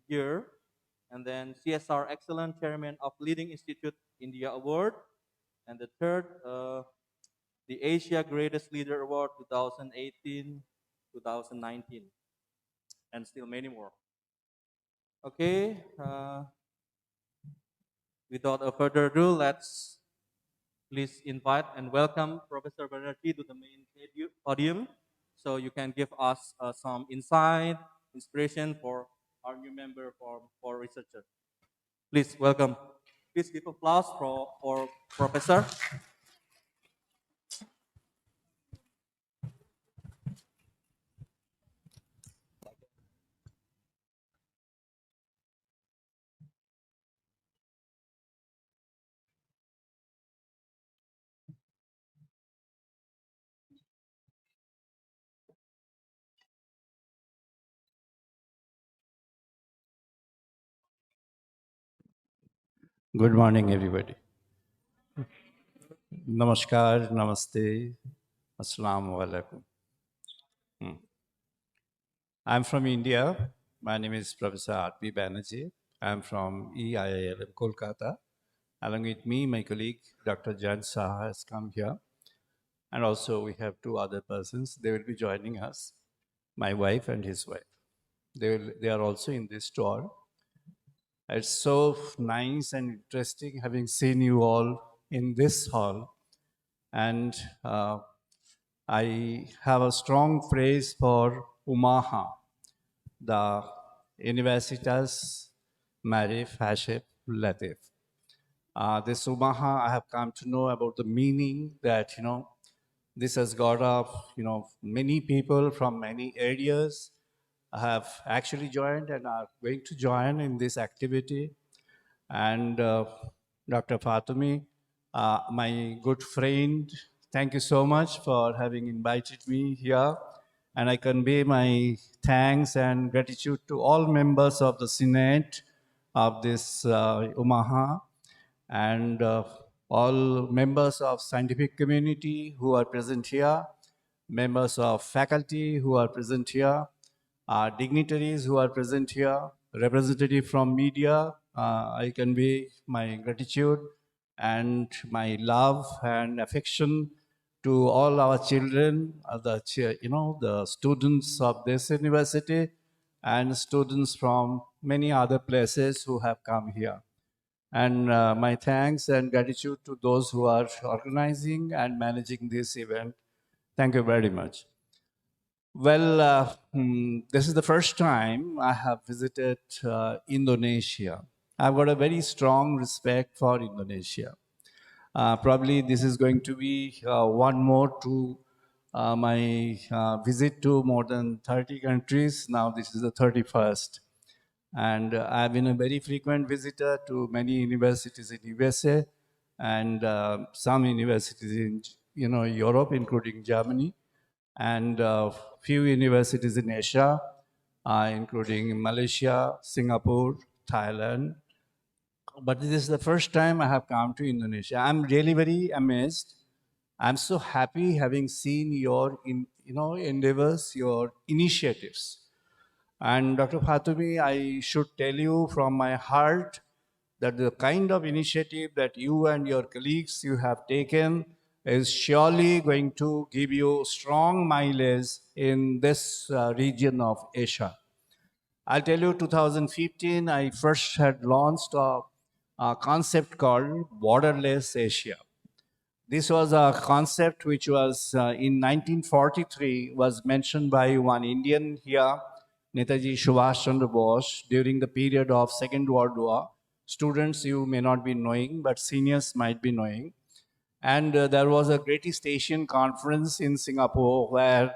year. And then CSR Excellent Chairman of Leading Institute India Award. And the third, the Asia Greatest Leader Award 2018, 2019, and still many more. Okay, without a further ado, let's please invite and welcome Professor Benarjee to the main podium so you can give us some insight, inspiration for our new member for researcher. Please welcome. Please give applause for Professor. Good morning, everybody. Namaskar, Namaste, Assalamu alaikum. I'm from India. My name is Professor R.P. Benarjee. I'm from Eiilm, Kolkata. Along with me, my colleague, Dr. Jan Saha has come here. And also we have two other persons. They will be joining us, my wife and his wife. They are also in this tour. It's so nice and interesting having seen you all in this hall. And I have a strong praise for Umaha, the Universitas Marif Hashif Latif. This Umaha, I have come to know about the meaning that, this has got up, many people from many areas have actually joined and are going to join in this activity. And Dr. Fathoni, my good friend, thank you so much for having invited me here. And I convey my thanks and gratitude to all members of the Senate of this Umaha and all members of scientific community who are present here, members of faculty who are present here, dignitaries who are present here, representative from media. I convey my gratitude and my love and affection to all our children, the students of this university and students from many other places who have come here. And my thanks and gratitude to those who are organizing and managing this event. Thank you very much. Well, this is the first time I have visited Indonesia. I've got a very strong respect for Indonesia. Probably this is going to be one more to my visit to more than 30 countries. Now this is the 31st. And I've been a very frequent visitor to many universities in USA and some universities in Europe, including Germany, and few universities in Asia, including Malaysia, Singapore, Thailand. But this is the first time I have come to Indonesia. I'm really very amazed. I'm so happy having seen your endeavors, your initiatives. And Dr. Fathoni, I should tell you from my heart that the kind of initiative that you and your colleagues you have taken is surely going to give you strong mileage in this region of Asia. I'll tell you, 2015, I first had launched a concept called Borderless Asia. This was a concept which was in 1943 was mentioned by one Indian here, Netaji Subhash Chandra Bose, during the period of Second World War. Students you may not be knowing, but seniors might be knowing. And there was a Greatest Asian Conference in Singapore where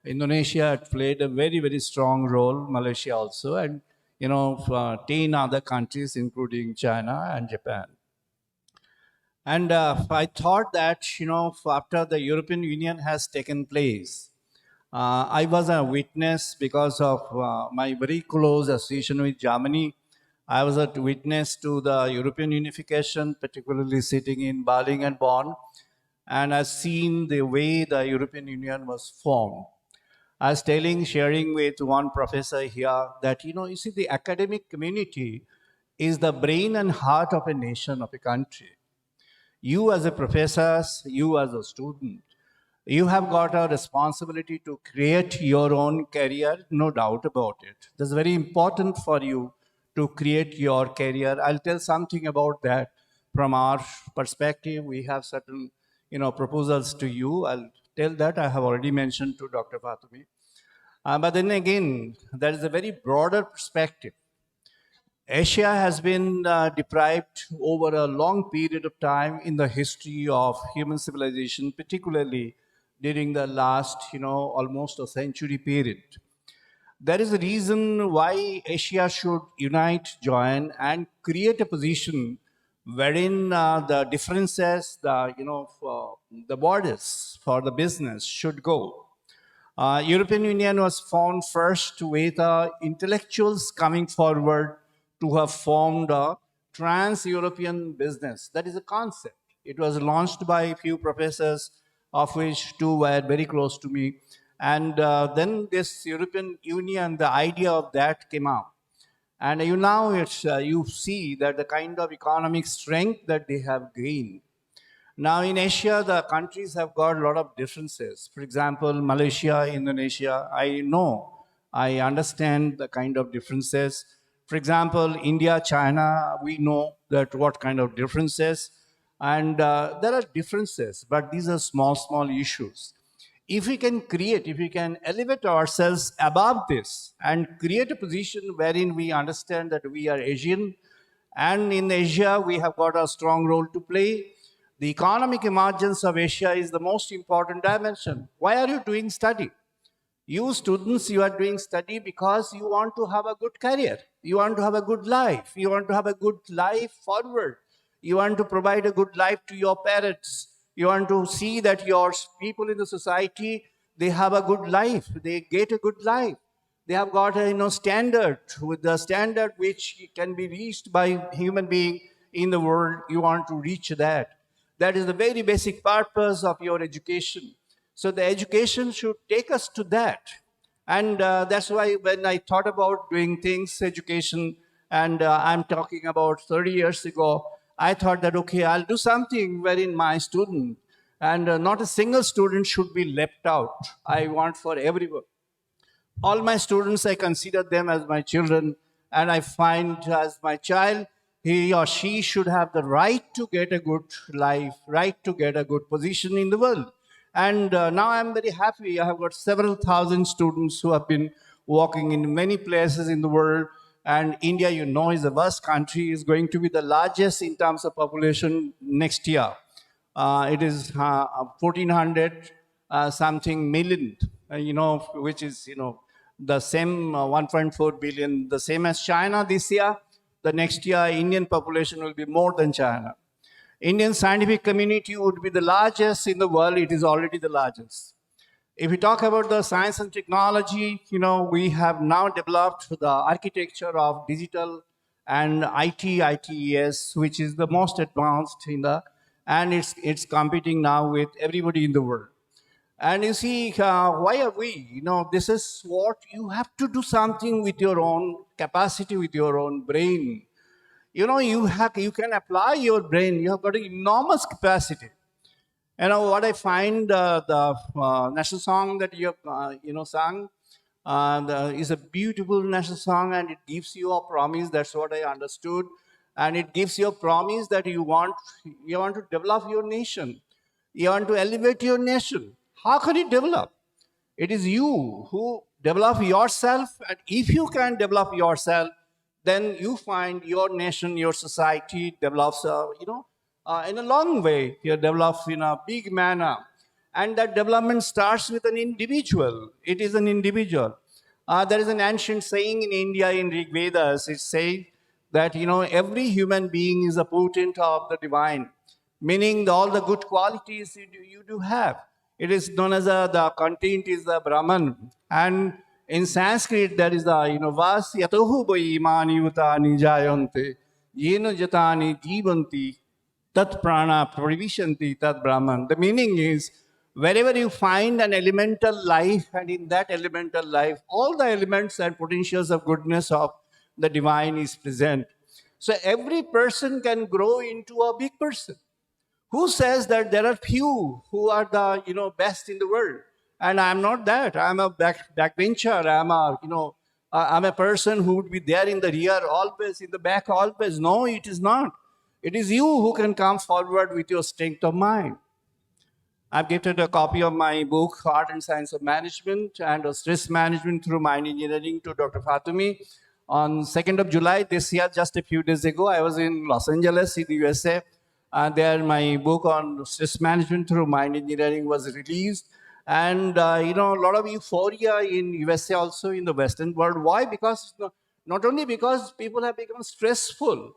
Indonesia had played a very, very strong role, Malaysia also, and 10 other countries, including China and Japan. And I thought that, after the European Union has taken place, I was a witness because of my very close association with Germany. I was a witness to the European unification, particularly sitting in Berlin and Bonn, and I've seen the way the European Union was formed. I was sharing with one professor here that, you see, the academic community is the brain and heart of a nation, of a country. You as a professor, you as a student, you have got a responsibility to create your own career, no doubt about it. That's very important for you to create your career. I'll tell something about that from our perspective. We have certain, proposals to you. I'll tell that. I have already mentioned to Dr. Fathoni. But then again, there is a very broader perspective. Asia has been deprived over a long period of time in the history of human civilization, particularly during the last, almost a century period. There is a reason why Asia should unite, join, and create a position wherein the differences, the borders for the business should go. European Union was formed first with intellectuals coming forward to have formed a trans-European business. That is a concept. It was launched by a few professors, of which two were very close to me. And then this European Union, the idea of that came out. And you see that the kind of economic strength that they have gained. Now, in Asia, the countries have got a lot of differences. For example, Malaysia, Indonesia, I understand the kind of differences. For example, India, China, we know that what kind of differences. And there are differences, but these are small, small issues. If we can elevate ourselves above this and create a position wherein we understand that we are Asian, and in Asia, we have got a strong role to play. The economic emergence of Asia is the most important dimension. Why are you doing study? You students, you are doing study because you want to have a good career. You want to have a good life. You want to have a good life forward. You want to provide a good life to your parents. You want to see that your people in the society, they have a good life. They get a good life. They have got a standard, with the standard which can be reached by human being in the world. You want to reach that. That is the very basic purpose of your education. So the education should take us to that. And that's why when I thought about doing things, education, and I'm talking about 30 years ago, I thought that, okay, I'll do something wherein my student, and not a single student should be left out. I want for everyone. All my students, I consider them as my children, and I find as my child, he or she should have the right to get a good life, right to get a good position in the world. And now I'm very happy. I have got several thousand students who have been working in many places in the world. And India, is a vast country, is going to be the largest in terms of population next year. It is 1400 something million, which is, the same 1.4 billion, the same as China this year. The next year, Indian population will be more than China. Indian scientific community would be the largest in the world. It is already the largest. If we talk about the science and technology, we have now developed the architecture of digital and ITES, which is the most advanced and it's competing now with everybody in the world. And you see, why are we? This is what you have to do, something with your own capacity, with your own brain. You can apply your brain. You have got an enormous capacity. What I find, the national song that you have, sung, is a beautiful national song, and it gives you a promise. That's what I understood, and it gives you a promise that you want to develop your nation. You want to elevate your nation. How can you develop? It is you who develop yourself, and if you can develop yourself, then you find your nation, your society develops, in a long way. You develop in a big manner. And that development starts with an individual. It is an individual. There is an ancient saying in India in Rig Vedas. It says that, every human being is a potent of the divine, meaning all the good qualities you do have. It is known as the content is the Brahman. And in Sanskrit, there is the, vas yatohu bhai imani utani jayante, yena jatani jivanti, tat prana pravishanti tat Brahman. The meaning is, Wherever you find an elemental life, and in that elemental life, all the elements and potentials of goodness of the divine is present. So every person can grow into a big person. Who says that there are few who are the best in the world? And I'm not that. I'm a backbencher. I'm a person who would be there in the rear always, in the back always. No, it is not. It is you who can come forward with your strength of mind. I've gifted a copy of my book, Art and Science of Management and Stress Management through Mind Engineering, to Dr. Fathoni. On 2nd of July this year, just a few days ago, I was in Los Angeles in the USA. There my book on stress management through mind engineering was released. And, a lot of euphoria in USA also, in the Western world. Why? Because not only because people have become stressful,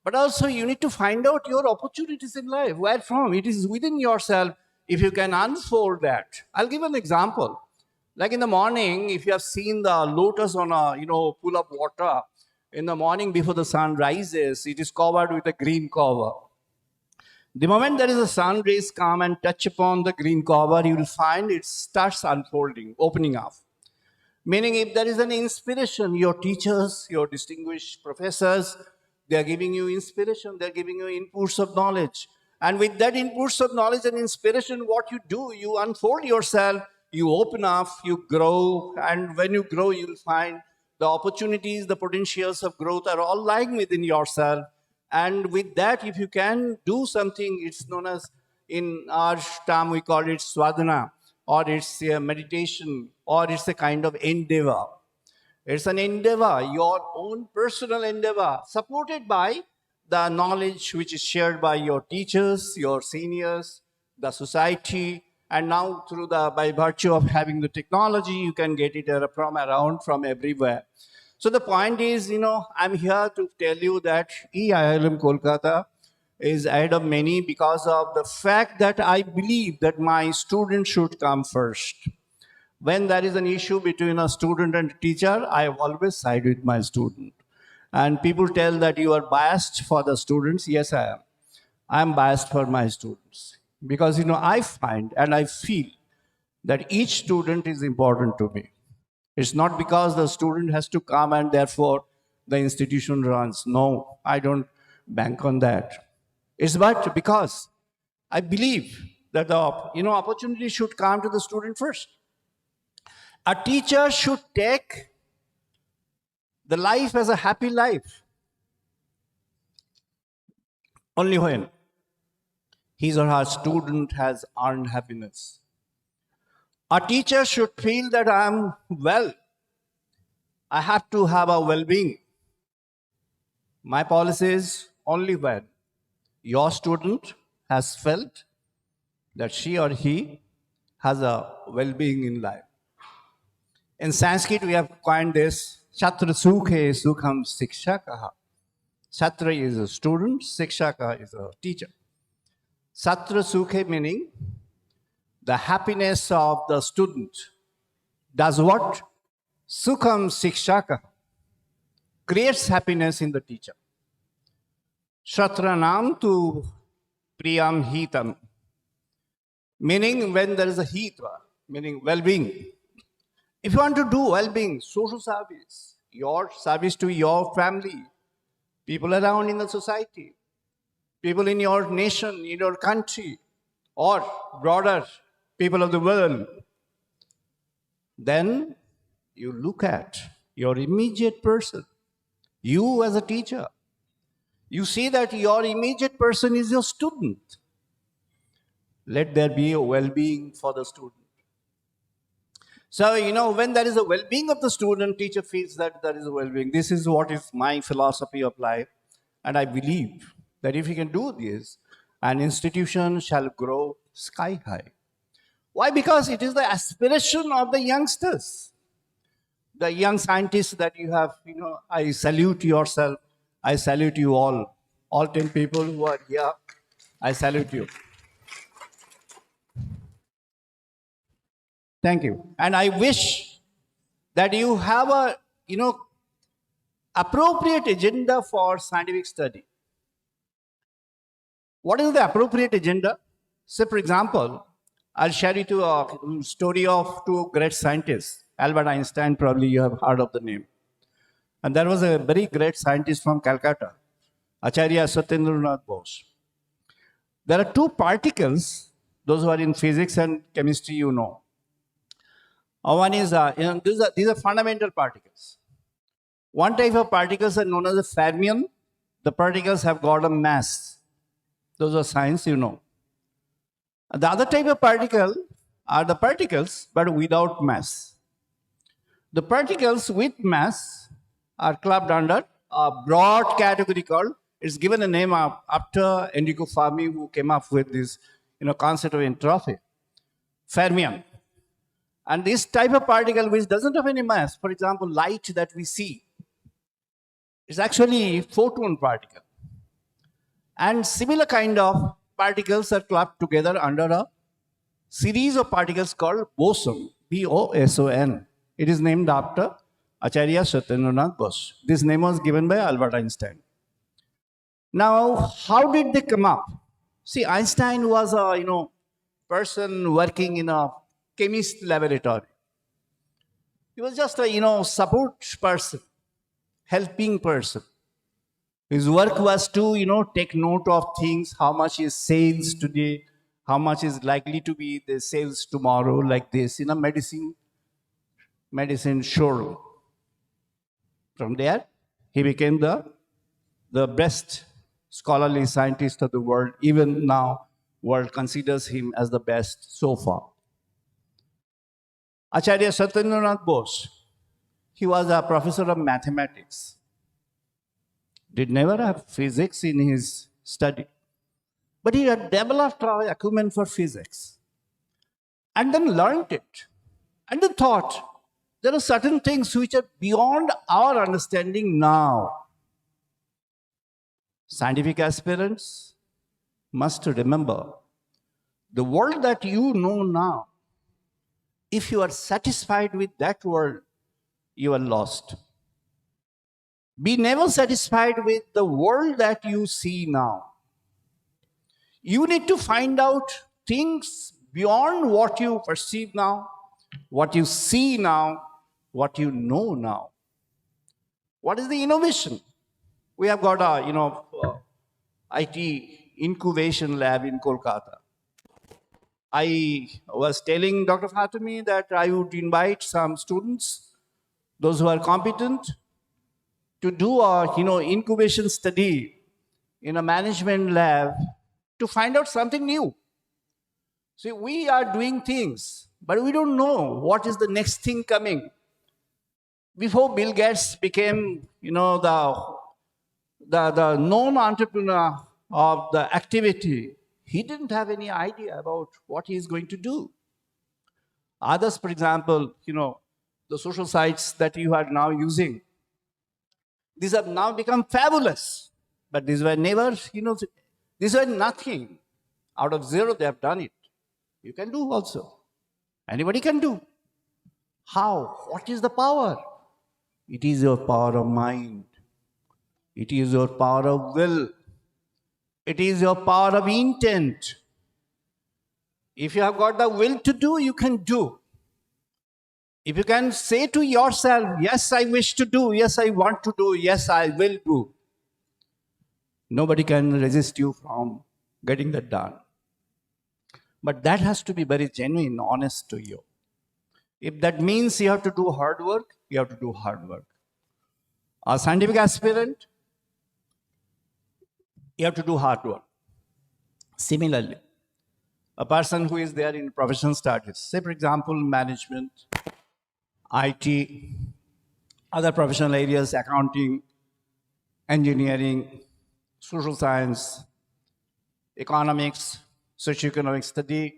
but also you need to find out your opportunities in life. Where from? It is within yourself. If you can unfold that. I'll give an example. Like in the morning, if you have seen the lotus on a pool of water, in the morning before the sun rises, it is covered with a green cover. The moment there is a sun rays come and touch upon the green cover, you will find it starts unfolding, opening up. Meaning, if there is an inspiration, your teachers, your distinguished professors, they are giving you inspiration, they are giving you inputs of knowledge. And with that inputs of knowledge and inspiration, what you do, you unfold yourself, you open up, you grow, and when you grow, you'll find the opportunities, the potentials of growth are all lying within yourself. And with that, if you can do something, it's known as, in our term, we call it swadhana, or it's a meditation, or it's a kind of endeavor. It's an endeavor, your own personal endeavor, supported by the knowledge which is shared by your teachers, your seniors, the society, and now by virtue of having the technology, you can get it from everywhere. So the point is, I'm here to tell you that Eiilm Kolkata is ahead of many because of the fact that I believe that my student should come first. When there is an issue between a student and a teacher, I always side with my student. And people tell that you are biased for the students. Yes, I am. I am biased for my students. Because, I find and I feel that each student is important to me. It's not because the student has to come and therefore the institution runs. No, I don't bank on that. It's but because I believe that the opportunity should come to the student first. A teacher should take the life as a happy life only when his or her student has earned happiness. A teacher should feel that I am well. I have to have a well-being. My policy is only when your student has felt that she or he has a well-being in life. In Sanskrit, we have coined this, Chatra Sukhe Sukham Sikshakaha. Chatra is a student, Sikshaka is a teacher. Chatra Sukhe meaning the happiness of the student does what? Sukham Sikshaka creates happiness in the teacher. Shatranam tu priyam hitam, meaning when there is a hitva, meaning well-being. If you want to do well-being, social service, your service to your family, people around in the society, people in your nation, in your country, or broader people of the world, then you look at your immediate person, you as a teacher. You see that your immediate person is your student. Let there be a well-being for the student. So, when there is a well-being of the student, teacher feels that there is a well-being. This is what is my philosophy of life. And I believe that if you can do this, an institution shall grow sky high. Why? Because it is the aspiration of the youngsters. The young scientists that you have, I salute yourself. I salute you all 10 people who are here. I salute you. Thank you. And I wish that you have a, appropriate agenda for scientific study. What is the appropriate agenda? Say, for example, I'll share you to a story of two great scientists. Albert Einstein, probably you have heard of the name. And there was a very great scientist from Calcutta, Acharya Satyendranath Bose. There are two particles, those who are in physics and chemistry, you know. One is, these are fundamental particles. One type of particles are known as the fermion. The particles have got a mass. Those are science, you know. The other type of particle are the particles, but without mass. The particles with mass are clubbed under a broad category called, it's given a name after Enrico Fermi, who came up with this concept of entropy, fermion. And this type of particle which doesn't have any mass, for example, light that we see, is actually photon particle. And similar kind of particles are clubbed together under a series of particles called boson, B-O-S-O-N. It is named after Acharya Satyendranath Bose. This name was given by Albert Einstein. Now, how did they come up? See, Einstein was a person working in a chemist laboratory. He was just a support person, helping person. His work was to take note of things, how much is sales today, how much is likely to be the sales tomorrow, like this in a medicine showroom. From there, he became the best scholarly scientist of the world. Even now, world considers him as the best so far. Acharya Satyendranath Bose, he was a professor of mathematics. Did never have physics in his study. But he had developed an acumen for physics. And then learned it. And then thought, there are certain things which are beyond our understanding now. Scientific aspirants must remember the world that you know now. If you are satisfied with that world, you are lost. Be never satisfied with the world that you see now. You need to find out things beyond what you perceive now, what you see now, what you know now. What is the innovation? We have got a IT incubation lab in Kolkata. I was telling Dr. Fathoni that I would invite some students, those who are competent, to do a incubation study in a management lab to find out something new. See, we are doing things, but we don't know what is the next thing coming. Before Bill Gates became, the known entrepreneur of the activity, he didn't have any idea about what he is going to do. Others, for example, the social sites that you are now using, these have now become fabulous. But these were never, these were nothing. Out of zero, they have done it. You can do also. Anybody can do. How? What is the power? It is your power of mind. It is your power of will. It is your power of intent. If you have got the will to do, you can do. If you can say to yourself, yes, I wish to do, yes, I want to do, yes, I will do, nobody can resist you from getting that done. But that has to be very genuine, honest to you. If that means you have to do hard work, you have to do hard work. A scientific aspirant, you have to do hard work. Similarly, a person who is there in professional studies, say for example, management, IT, other professional areas, accounting, engineering, social science, economics, socioeconomic study,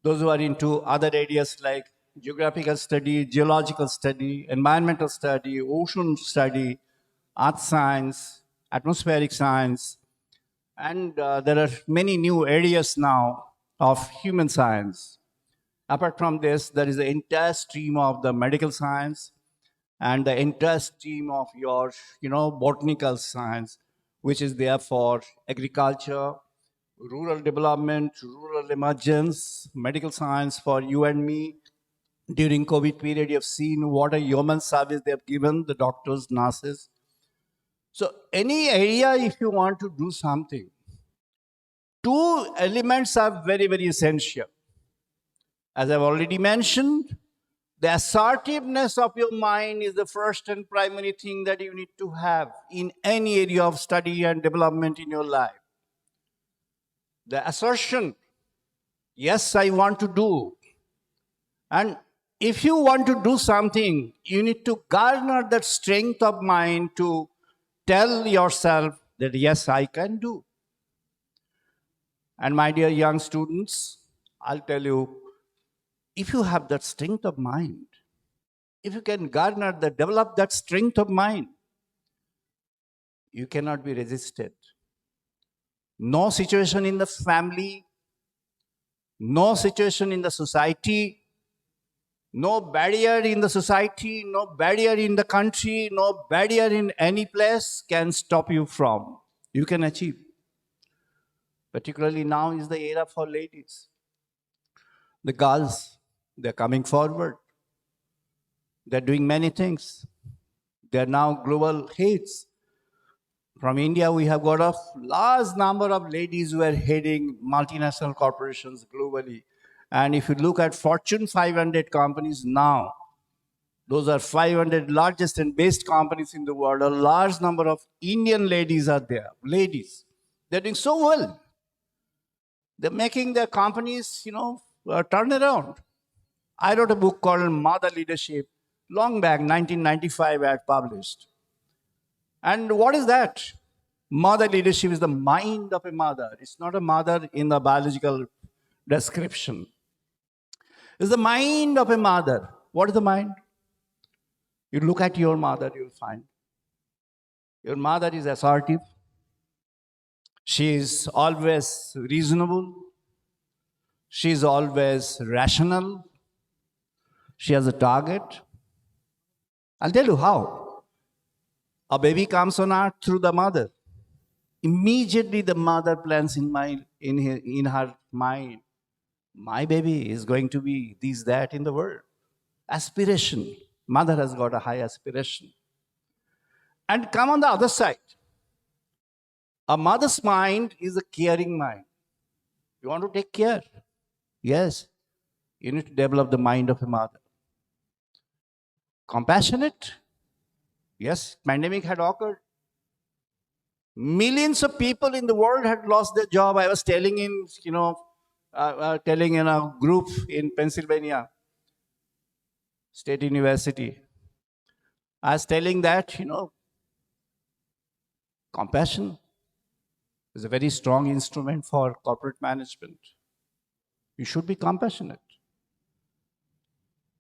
those who are into other areas like geographical study, geological study, environmental study, ocean study, earth science, atmospheric science, and there are many new areas now of human science. Apart from this, there is the entire stream of the medical science and the entire stream of your, botanical science, which is there for agriculture, rural development, rural emergence, medical science for you and me. During COVID period, you have seen what a human service they have given the doctors, nurses. So any area, if you want to do something, two elements are very, very essential. As I've already mentioned, the assertiveness of your mind is the first and primary thing that you need to have in any area of study and development in your life. The assertion, yes, I want to do. And if you want to do something, you need to garner that strength of mind to tell yourself that, yes, I can do. And my dear young students, I'll tell you, if you have that strength of mind, if you can garner that, develop that strength of mind, you cannot be resisted. No situation in the family, no situation in the society, no barrier in the society, no barrier in the country, no barrier in any place can stop you from. You can achieve. Particularly now is the era for ladies. The girls, they're coming forward. They're doing many things. They're now global heads. From India, we have got a large number of ladies who are heading multinational corporations globally. And if you look at Fortune 500 companies now, those are 500 largest and best companies in the world. A large number of Indian ladies are there. Ladies, they're doing so well. They're making their companies, turn around. I wrote a book called Mother Leadership long back, 1995, I had published. And what is that? Mother leadership is the mind of a mother. It's not a mother in the biological description. It's the mind of a mother. What is the mind? You look at your mother, you'll find your mother is assertive. She is always reasonable. She is always rational. She has a target. I'll tell you how. A baby comes on earth through the mother. Immediately the mother plans in her mind, my baby is going to be this, that in the world. Aspiration. Mother has got a high aspiration. And come on the other side. A mother's mind is a caring mind. You want to take care? Yes. You need to develop the mind of a mother. Compassionate? Yes. Pandemic had occurred. Millions of people in the world had lost their job. I was telling telling in a group in Pennsylvania State University. I was telling that, compassion is a very strong instrument for corporate management. You should be compassionate.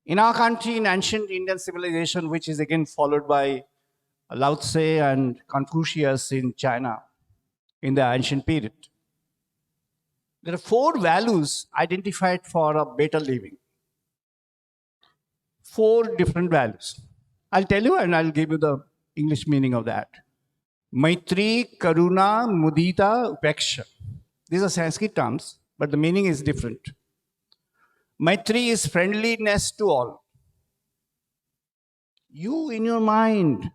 In our country, in ancient Indian civilization, which is again followed by Lao Tse and Confucius in China in the ancient period, there are 4 values identified for a better living. 4 different values. I'll tell you and I'll give you the English meaning of that. Maitri, Karuna, Mudita, Upeksha. These are Sanskrit terms, but the meaning is different. Maitri is friendliness to all. You in your mind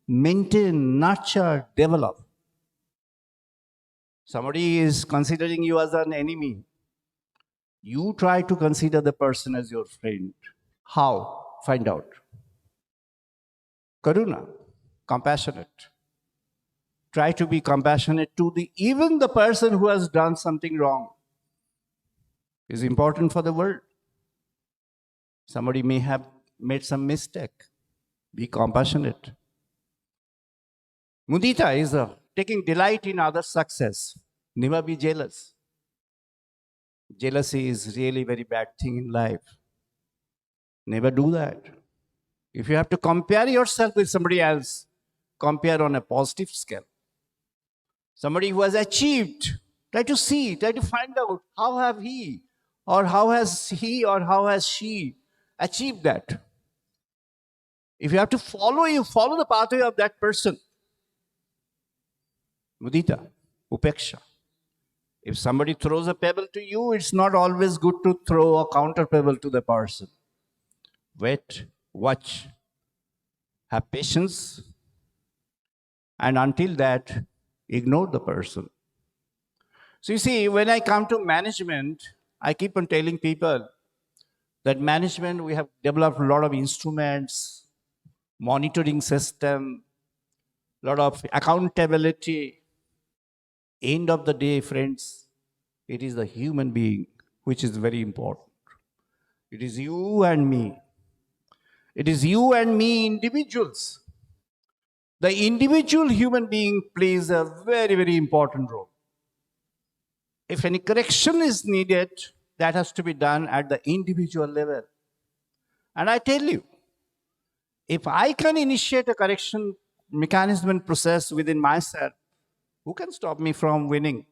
maintain, nurture, develop. Somebody is considering you as an enemy. You try to consider the person as your friend. How? Find out. Karuna, compassionate. Try to be compassionate to even the person who has done something wrong. Is important for the world. Somebody may have made some mistake. Be compassionate. Mudita is taking delight in others' success. Never be jealous. Jealousy is really very bad thing in life. Never do that. If you have to compare yourself with somebody else, compare on a positive scale. Somebody who has achieved, try to find out how have he or how has he or how has she achieved that. If you have to follow, you follow the pathway of that person. Mudita, Upeksha. If somebody throws a pebble to you, it's not always good to throw a counter pebble to the person. Wait, watch, have patience, and until that, ignore the person. So you see, when I come to management, I keep on telling people that management, we have developed a lot of instruments, monitoring system, a lot of accountability. End of the day, friends, it is the human being which is very important. It is you and me. It is you and me individuals. The individual human being plays a very, very important role. If any correction is needed, that has to be done at the individual level. And I tell you, if I can initiate a correction mechanism and process within myself, who can stop me from winning?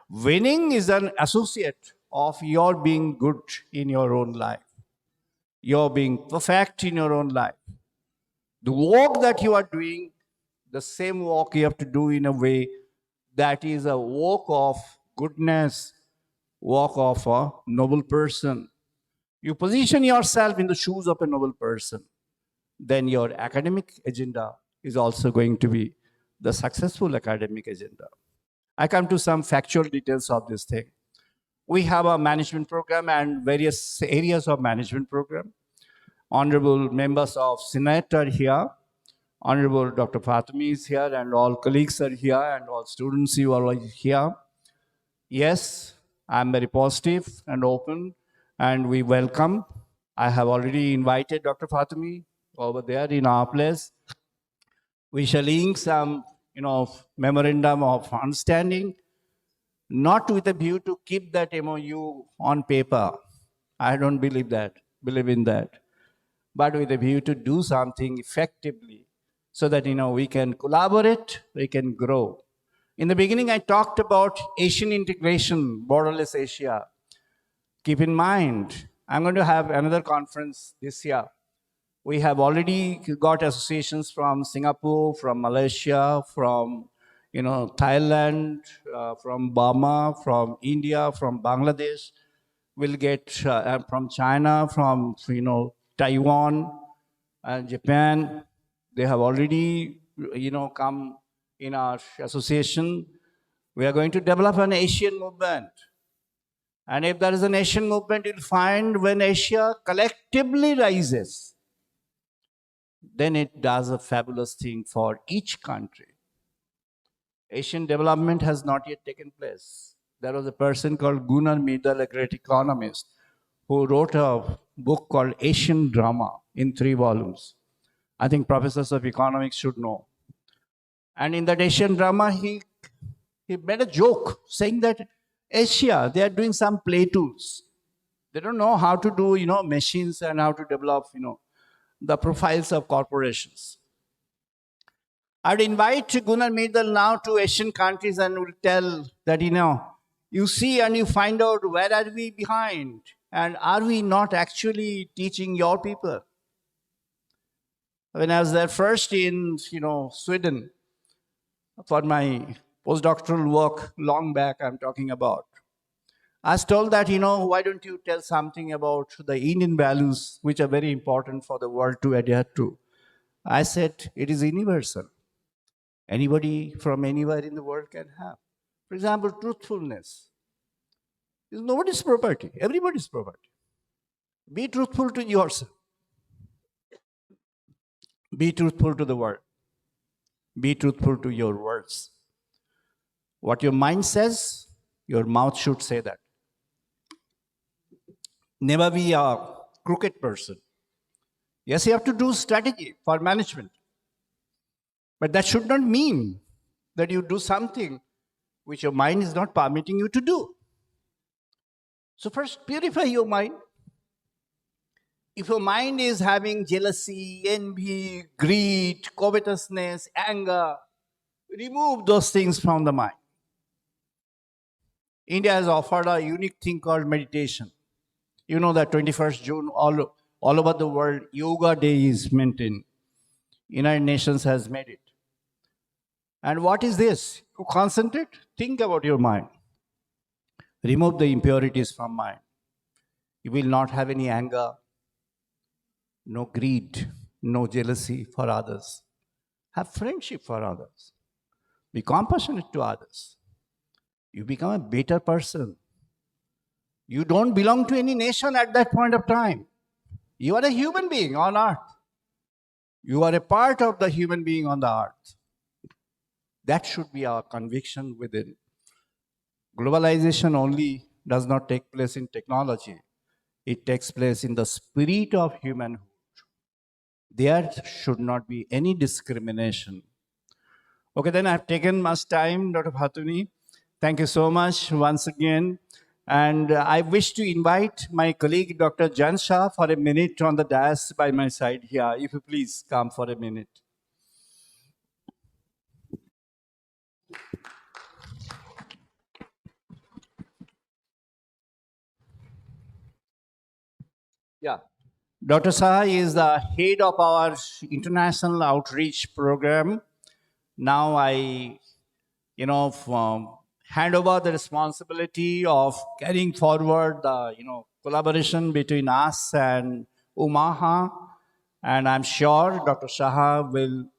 Winning is an associate of your being good in your own life, your being perfect in your own life. The work that you are doing, the same work you have to do in a way that is a work of goodness, work of a noble person. You position yourself in the shoes of a noble person, then your academic agenda is also going to be the successful academic agenda. I come to some factual details of this thing. We have a management program and various areas of management program. Honorable members of Senate are here. Honorable Dr. Fathoni is here, and all colleagues are here, and all students, you are all here. Yes, I'm very positive and open, and we welcome. I have already invited Dr. Fathoni over there in our place. We shall ink some, memorandum of understanding, not with a view to keep that MOU on paper. I don't believe in that, but with a view to do something effectively so that, we can collaborate, we can grow. In the beginning, I talked about Asian integration, borderless Asia. Keep in mind, I'm going to have another conference this year. We have already got associations from Singapore, from Malaysia, from Thailand, from Burma, from India, from Bangladesh. We'll get from China, from Taiwan and Japan. They have already come in our association. We are going to develop an Asian movement. And if there is an Asian movement, you'll find when Asia collectively rises, then it does a fabulous thing for each country. Asian development has not yet taken place. There was a person called Gunnar Myrdal, a great economist, who wrote a book called Asian Drama in 3 volumes. I think professors of economics should know. And in that Asian drama, he made a joke saying that Asia, they are doing some play tools. They don't know how to do, machines and how to develop, the profiles of corporations. I'd invite Gunnar Myrdal now to Asian countries and will tell that, you see and you find out where are we behind and are we not actually teaching your people? When I was there first in, Sweden for my postdoctoral work long back, I'm talking about, I was told that, why don't you tell something about the Indian values which are very important for the world to adhere to? I said, it is universal. Anybody from anywhere in the world can have. For example, truthfulness is nobody's property, everybody's property. Be truthful to yourself. Be truthful to the world. Be truthful to your words. What your mind says, your mouth should say that. Never be a crooked person. Yes, you have to do strategy for management. But that should not mean that you do something which your mind is not permitting you to do. So first, purify your mind. If your mind is having jealousy, envy, greed, covetousness, anger, remove those things from the mind. India has offered a unique thing called meditation. You know that 21st June, all over the world, Yoga Day is maintained. United Nations has made it. And what is this? You concentrate, think about your mind. Remove the impurities from mind. You will not have any anger, no greed, no jealousy for others. Have friendship for others. Be compassionate to others. You become a better person. You don't belong to any nation at that point of time. You are a human being on earth. You are a part of the human being on the earth. That should be our conviction within. Globalization only does not take place in technology. It takes place in the spirit of humanhood. There should not be any discrimination. Okay, then I've taken much time, Dr. Fathoni. Thank you so much once again. And I wish to invite my colleague, Dr. Jan Shah, for a minute on the dais by my side here. If you please come for a minute. Yeah. Dr. Shah is the head of our international outreach program. Now I hand over the responsibility of carrying forward the, collaboration between us and Umaha. And I'm sure Dr. Shah will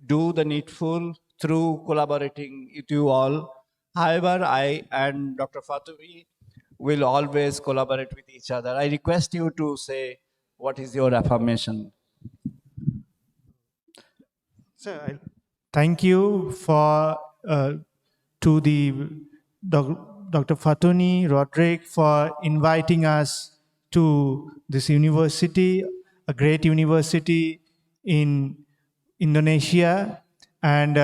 do the needful through collaborating with you all. However, I and Dr. Fatui will always collaborate with each other. I request you to say what is your affirmation. Thank you for to the Dr. Fathoni Roderick for inviting us to this university, a great university in Indonesia. And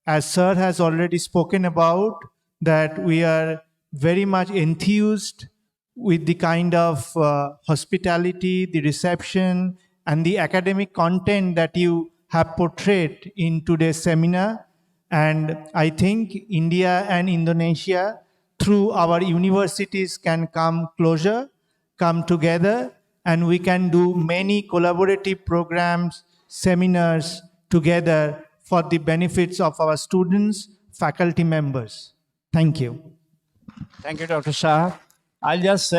as Sir has already spoken about, that we are very much enthused with the kind of hospitality, the reception, and the academic content that you have portrayed in today's seminar. And I think India and Indonesia, through our universities, can come closer, come together, and we can do many collaborative programs, seminars together for the benefits of our students, faculty members. Thank you. Thank you, Dr. Shah. I'll just,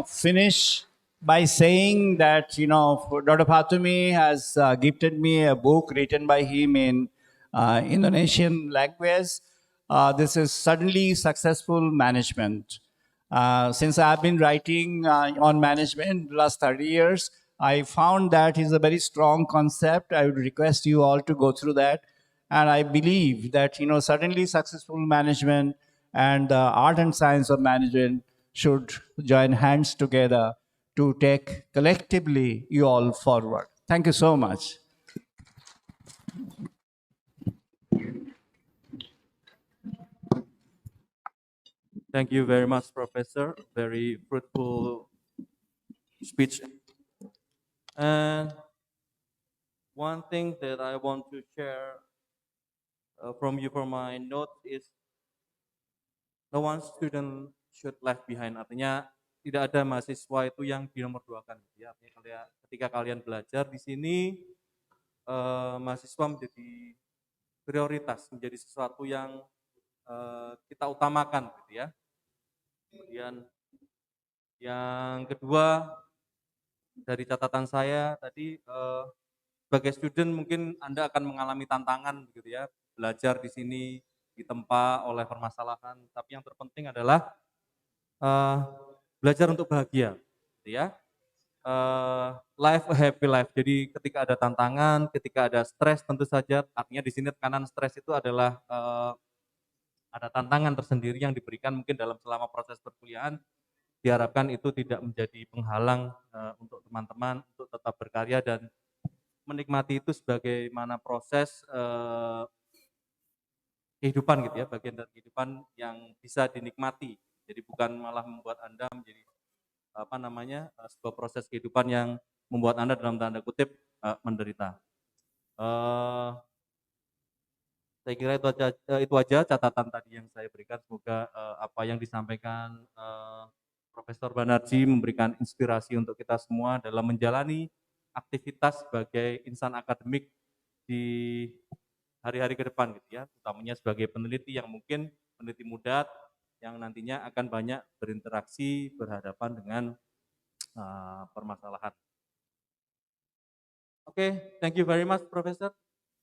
finish by saying that, Dr. Fatumi has gifted me a book written by him in Indonesian language. This is Suddenly Successful Management. Since I've been writing on management the last 30 years, I found that is a very strong concept. I would request you all to go through that. And I believe that, suddenly successful management and the art and science of management should join hands together to take collectively you all forward. Thank you so much. Thank you very much, Professor. Very fruitful speech. And one thing that I want to share from you for my notes is no one student should left behind. Artinya tidak ada mahasiswa itu yang dinomorduakan. Ya, artinya ketika kalian belajar di sini, mahasiswa menjadi prioritas, menjadi sesuatu yang kita utamakan, gitu ya. Kemudian yang kedua dari catatan saya tadi sebagai student mungkin Anda akan mengalami tantangan, gitu ya, belajar di sini ditempa oleh permasalahan. Tapi yang terpenting adalah belajar untuk bahagia, gitu ya. Life a happy life. Jadi ketika ada tantangan, ketika ada stres, tentu saja artinya di sini tekanan stres itu adalah ada tantangan tersendiri yang diberikan mungkin dalam selama proses perkuliahan. Diharapkan itu tidak menjadi penghalang untuk teman-teman untuk tetap berkarya dan menikmati itu sebagaimana proses kehidupan, gitu ya, bagian dari kehidupan yang bisa dinikmati. Jadi bukan malah membuat Anda menjadi sebuah proses kehidupan yang membuat Anda dalam tanda kutip menderita. Saya kira itu aja catatan tadi yang saya berikan. Semoga apa yang disampaikan Profesor Benarjee memberikan inspirasi untuk kita semua dalam menjalani aktivitas sebagai insan akademik di hari-hari ke depan, gitu ya, utamanya sebagai peneliti yang mungkin peneliti muda yang nantinya akan banyak berinteraksi, berhadapan dengan permasalahan. Okay, thank you very much, Professor.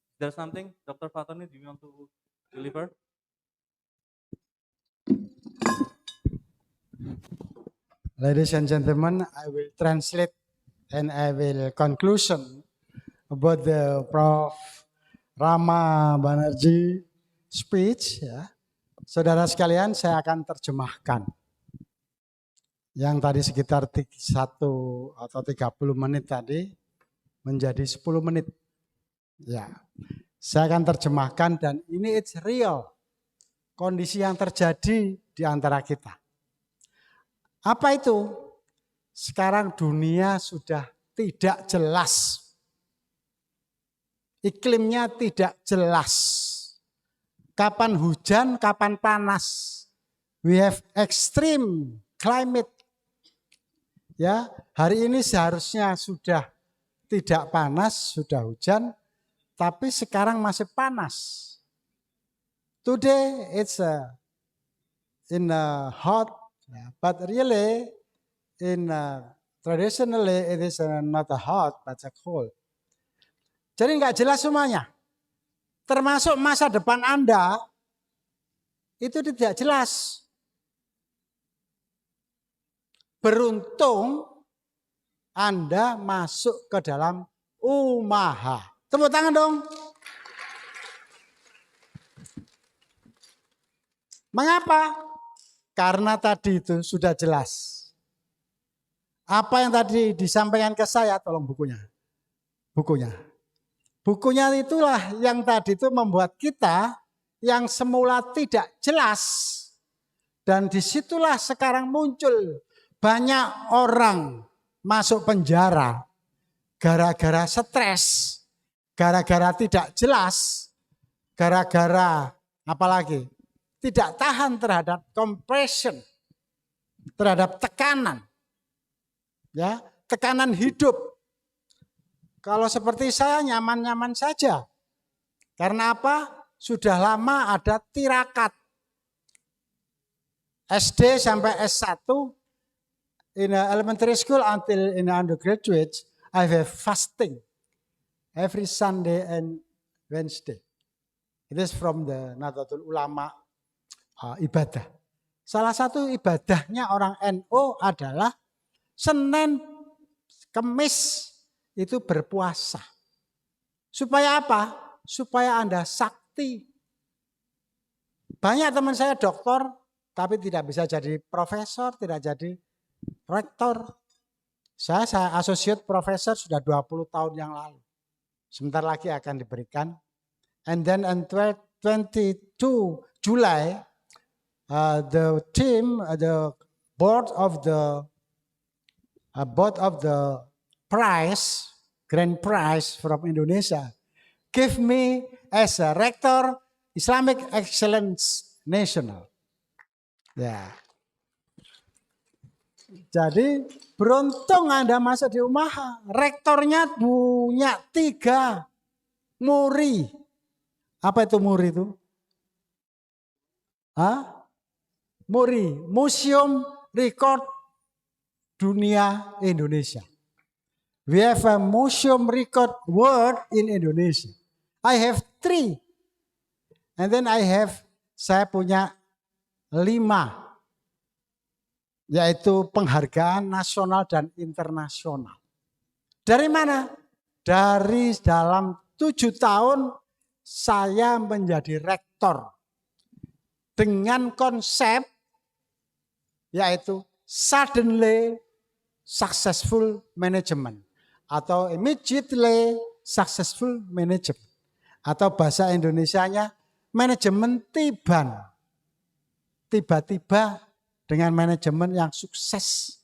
Is there something, Dr. Fathoni, do you want to deliver? Ladies and gentlemen, I will translate and I will conclusion about the Prof. Rama Benarjee speech. Ya. Saudara sekalian, saya akan terjemahkan. Yang tadi sekitar 1 atau 30 menit tadi menjadi 10 menit. Ya, saya akan terjemahkan dan ini it's real. Kondisi yang terjadi di antara kita. Apa itu? Sekarang dunia sudah tidak jelas. Iklimnya tidak jelas. Kapan hujan, kapan panas. We have extreme climate. Ya, hari ini seharusnya sudah tidak panas, sudah hujan, tapi sekarang masih panas. Today it's in a hot, but really in traditionally it is not a hot but a cold. Jadi nggak jelas semuanya. Termasuk masa depan Anda itu tidak jelas. Beruntung Anda masuk ke dalam Umaha. Tepuk tangan dong. Mengapa? Karena tadi itu sudah jelas. Apa yang tadi disampaikan ke saya, tolong bukunya. Bukunya itulah yang tadi itu membuat kita yang semula tidak jelas. Dan disitulah sekarang muncul banyak orang masuk penjara gara-gara stres, gara-gara tidak jelas, gara-gara apalagi tidak tahan terhadap compression, terhadap tekanan, ya tekanan hidup. Kalau seperti saya nyaman-nyaman saja, karena apa? Sudah lama ada tirakat. SD sampai S1 in elementary school until in undergraduate, I have fasting every Sunday and Wednesday. It is from the Nahdlatul Ulama ibadah. Salah satu ibadahnya orang NU adalah Senin, Kemis itu berpuasa. Supaya apa? Supaya Anda sakti. Banyak teman saya dokter, tapi tidak bisa jadi profesor, tidak jadi rektor. Saya associate profesor sudah 20 tahun yang lalu. Sebentar lagi akan diberikan. And then on 22 July, the team, the board of the prize, grand prize from Indonesia, give me as a rector Islamic Excellence National. Ya. Jadi beruntung Anda masuk di Umaha. Rektornya punya 3 muri. Apa itu muri itu? Muri, Museum Record Dunia Indonesia. We have a museum record world in Indonesia. I have 3. And then saya punya 5. Yaitu penghargaan nasional dan internasional. Dari mana? Dari dalam 7 tahun saya menjadi rektor. Dengan konsep yaitu suddenly successful management atau immediately successful management atau bahasa Indonesianya manajemen tiban, tiba-tiba dengan manajemen yang sukses.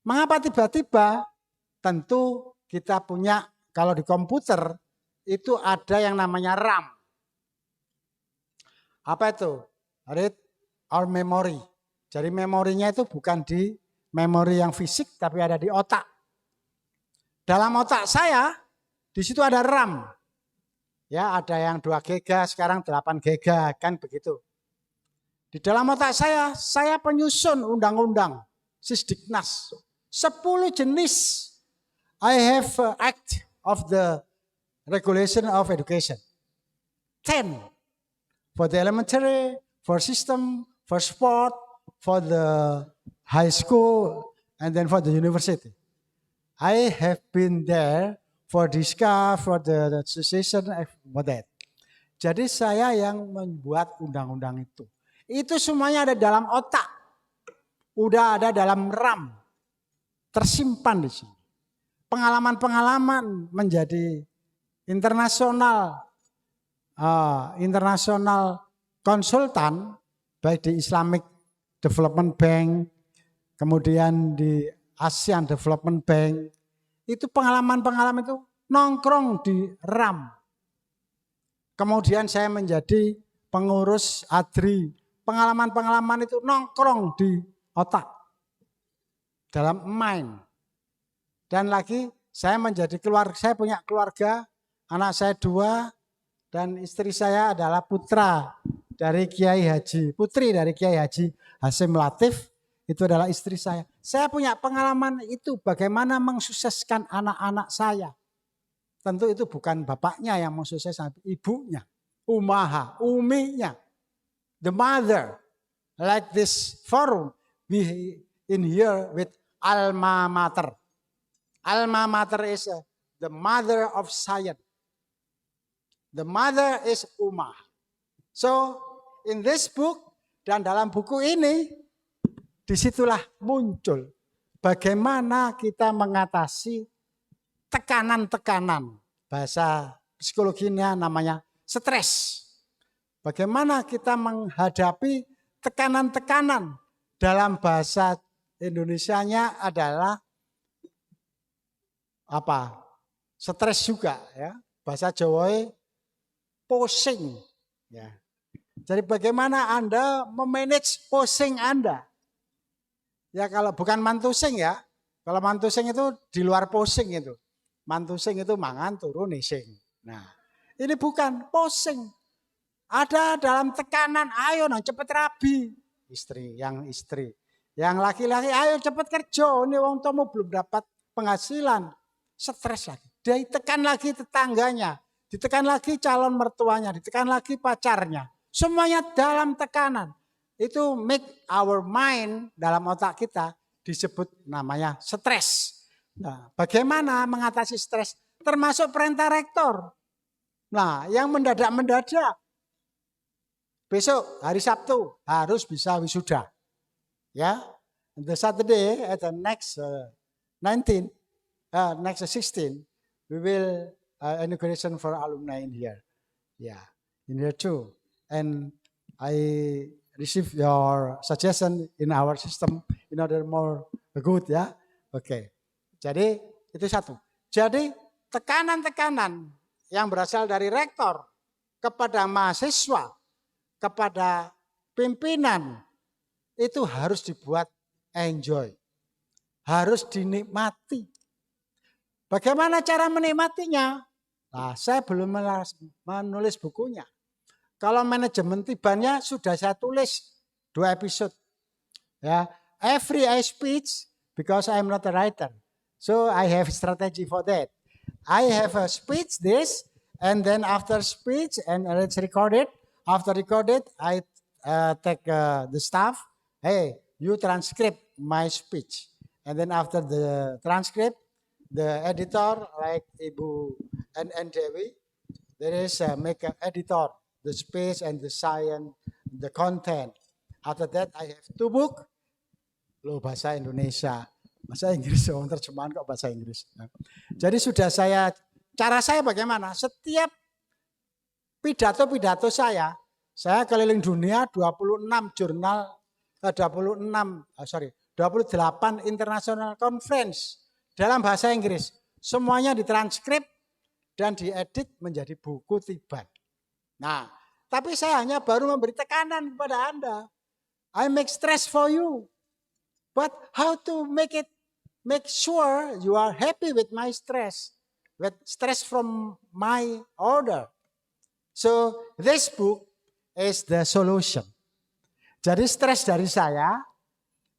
Mengapa tiba-tiba? Tentu kita punya, kalau di komputer itu ada yang namanya RAM. Apa itu? Read or memory. Jadi memorinya itu bukan di memori yang fisik, tapi ada di otak. Dalam otak saya, di situ ada RAM. Ya, ada yang 2 GB, sekarang 8 GB, kan begitu. Di Di dalam otak saya penyusun undang-undang, Sisdiknas. 10 jenis. I have act of the regulation of education. 10 for the elementary, for system, for sport, for the high school, and then for the university. I have been there for discuss, for the association, for that. Jadi saya yang membuat undang-undang itu. Itu semuanya ada dalam otak. Udah ada dalam RAM. Tersimpan di sini. Pengalaman-pengalaman menjadi internasional konsultan, baik di Islamic Development Bank, kemudian di ASEAN Development Bank, itu pengalaman-pengalaman itu nongkrong di RAM. Kemudian saya menjadi pengurus ADRI, pengalaman-pengalaman itu nongkrong di otak, dalam mind. Dan lagi saya menjadi keluarga, saya punya keluarga, anak saya 2, dan istri saya adalah putra dari Kiai Haji, putri dari Kiai Haji Hasim Latif, itu adalah istri saya. Saya punya pengalaman itu bagaimana mensukseskan anak-anak saya. Tentu itu bukan bapaknya yang mensukseskan, ibunya, umaha, uminya, the mother. Like this forum, we in here with alma mater. Alma mater is the mother of science. The mother is Ummah. So in this book dan dalam buku ini, disitulah muncul bagaimana kita mengatasi tekanan-tekanan. Bahasa psikologinya namanya stres. Bagaimana kita menghadapi tekanan-tekanan. Dalam bahasa Indonesianya adalah apa? Stres juga ya. Bahasa Jawa pusing ya. Jadi bagaimana Anda memanage pusing Anda? Ya kalau bukan mantusing ya. Kalau mantusing itu di luar pusing itu. Mantusing itu mangan turun ising. Nah, ini bukan pusing. Ada dalam tekanan, ayo nang cepet rabi. Istri. Yang laki-laki, ayo cepet kerja. Ini wong tomo belum dapat penghasilan. Stres lagi. Ditekan lagi tetangganya. Ditekan lagi calon mertuanya. Ditekan lagi pacarnya. Semuanya dalam tekanan. Itu make our mind dalam otak kita disebut namanya stres. Nah, bagaimana mengatasi stres? Termasuk perintah rektor. Nah, yang mendadak-mendadak. Besok hari Sabtu harus bisa wisuda. Ya, the Saturday at the next 16, we will inauguration for alumni in here. Yeah, in here too. And I receive your suggestion in our system in order more good ya. Oke. Jadi itu satu. Jadi tekanan-tekanan yang berasal dari rektor kepada mahasiswa, kepada pimpinan itu harus dibuat enjoy. Harus dinikmati. Bagaimana cara menikmatinya? Nah, saya belum menulis bukunya. Kalau manajemen tibannya sudah saya tulis 2 episode. Ya, every I speech because I'm not a writer. So I have strategy for that. I have a speech this and then after speech and it's recorded. After recorded I take the staff. Hey, you transcribe my speech. And then after the transcript, the editor like Ibu and Dewi, there is make an editor. The space and the science, the content. After that, I have 2 book. Loh, bahasa Indonesia, bahasa Inggris, terjemahan kok bahasa Inggris. Nah, jadi sudah cara saya bagaimana? Setiap pidato-pidato saya keliling dunia 28 international conference dalam bahasa Inggris. Semuanya ditranskrip dan diedit menjadi buku tiban. Nah, tapi saya hanya baru memberi tekanan kepada Anda. I make stress for you. But how to make sure you are happy with my stress. With stress from my order. So this book is the solution. Jadi stres dari saya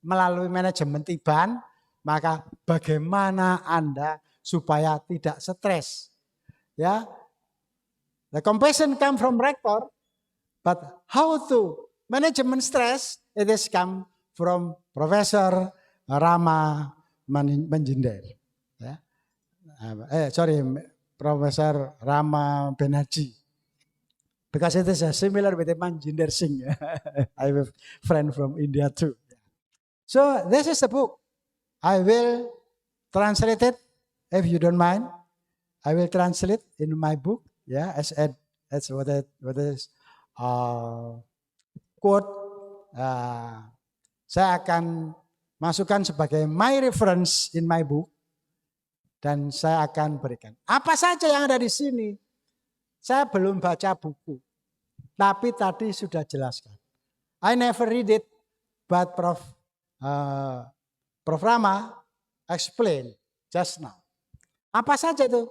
melalui manajemen Tiban, maka bagaimana Anda supaya tidak stres? Ya, the compassion come from rector, but how to management stress it is come from Profesor Rama Manjinder. Ya. Sorry, Profesor Rama Benarjee. Because it is similar with the Manjinder Singh. I have a friend from India too. So this is the book. I will translate it if you don't mind. I will translate in my book. Yeah, as what is quote. Saya akan masukkan sebagai my reference in my book dan saya akan berikan. Apa saja yang ada di sini? Saya belum baca buku, tapi tadi sudah jelaskan. I never read it, but Prof. Rama explain just now. Apa saja itu?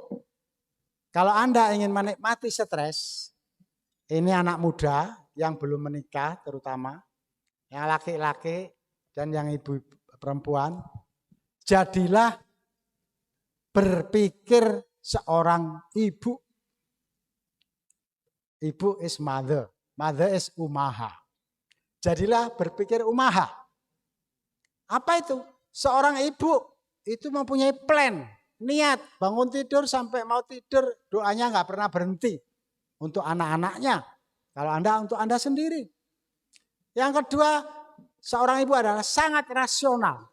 Kalau Anda ingin menikmati stres, ini anak muda yang belum menikah terutama, yang laki-laki dan yang ibu perempuan, jadilah berpikir seorang ibu. Ibu is mother, mother is umaha. Jadilah berpikir umaha. Apa itu? Seorang ibu itu mempunyai plan, niat, bangun tidur sampai mau tidur, doanya nggak pernah berhenti untuk anak-anaknya. Kalau Anda untuk Anda sendiri. Yang kedua, seorang ibu adalah sangat rasional.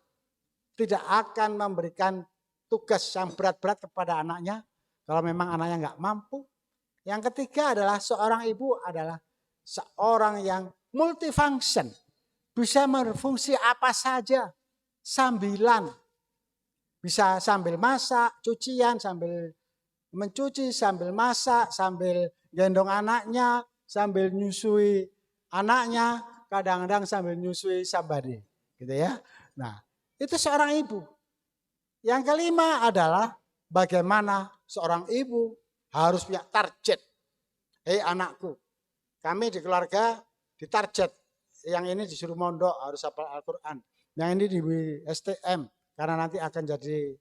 Tidak akan memberikan tugas yang berat-berat kepada anaknya kalau memang anaknya nggak mampu. Yang ketiga adalah seorang ibu adalah seorang yang multifunction. Bisa berfungsi apa saja, sambilan. Bisa sambil masak, cucian, sambil mencuci, sambil masak, sambil gendong anaknya, sambil nyusui anaknya, kadang-kadang sambil nyusui somebody. Gitu ya. Nah, itu seorang ibu. Yang kelima adalah bagaimana seorang ibu harus punya target. Hei anakku, kami di keluarga ditarget. Yang ini disuruh mondok harus hafal Al-Quran. Yang ini di STM karena nanti akan jadi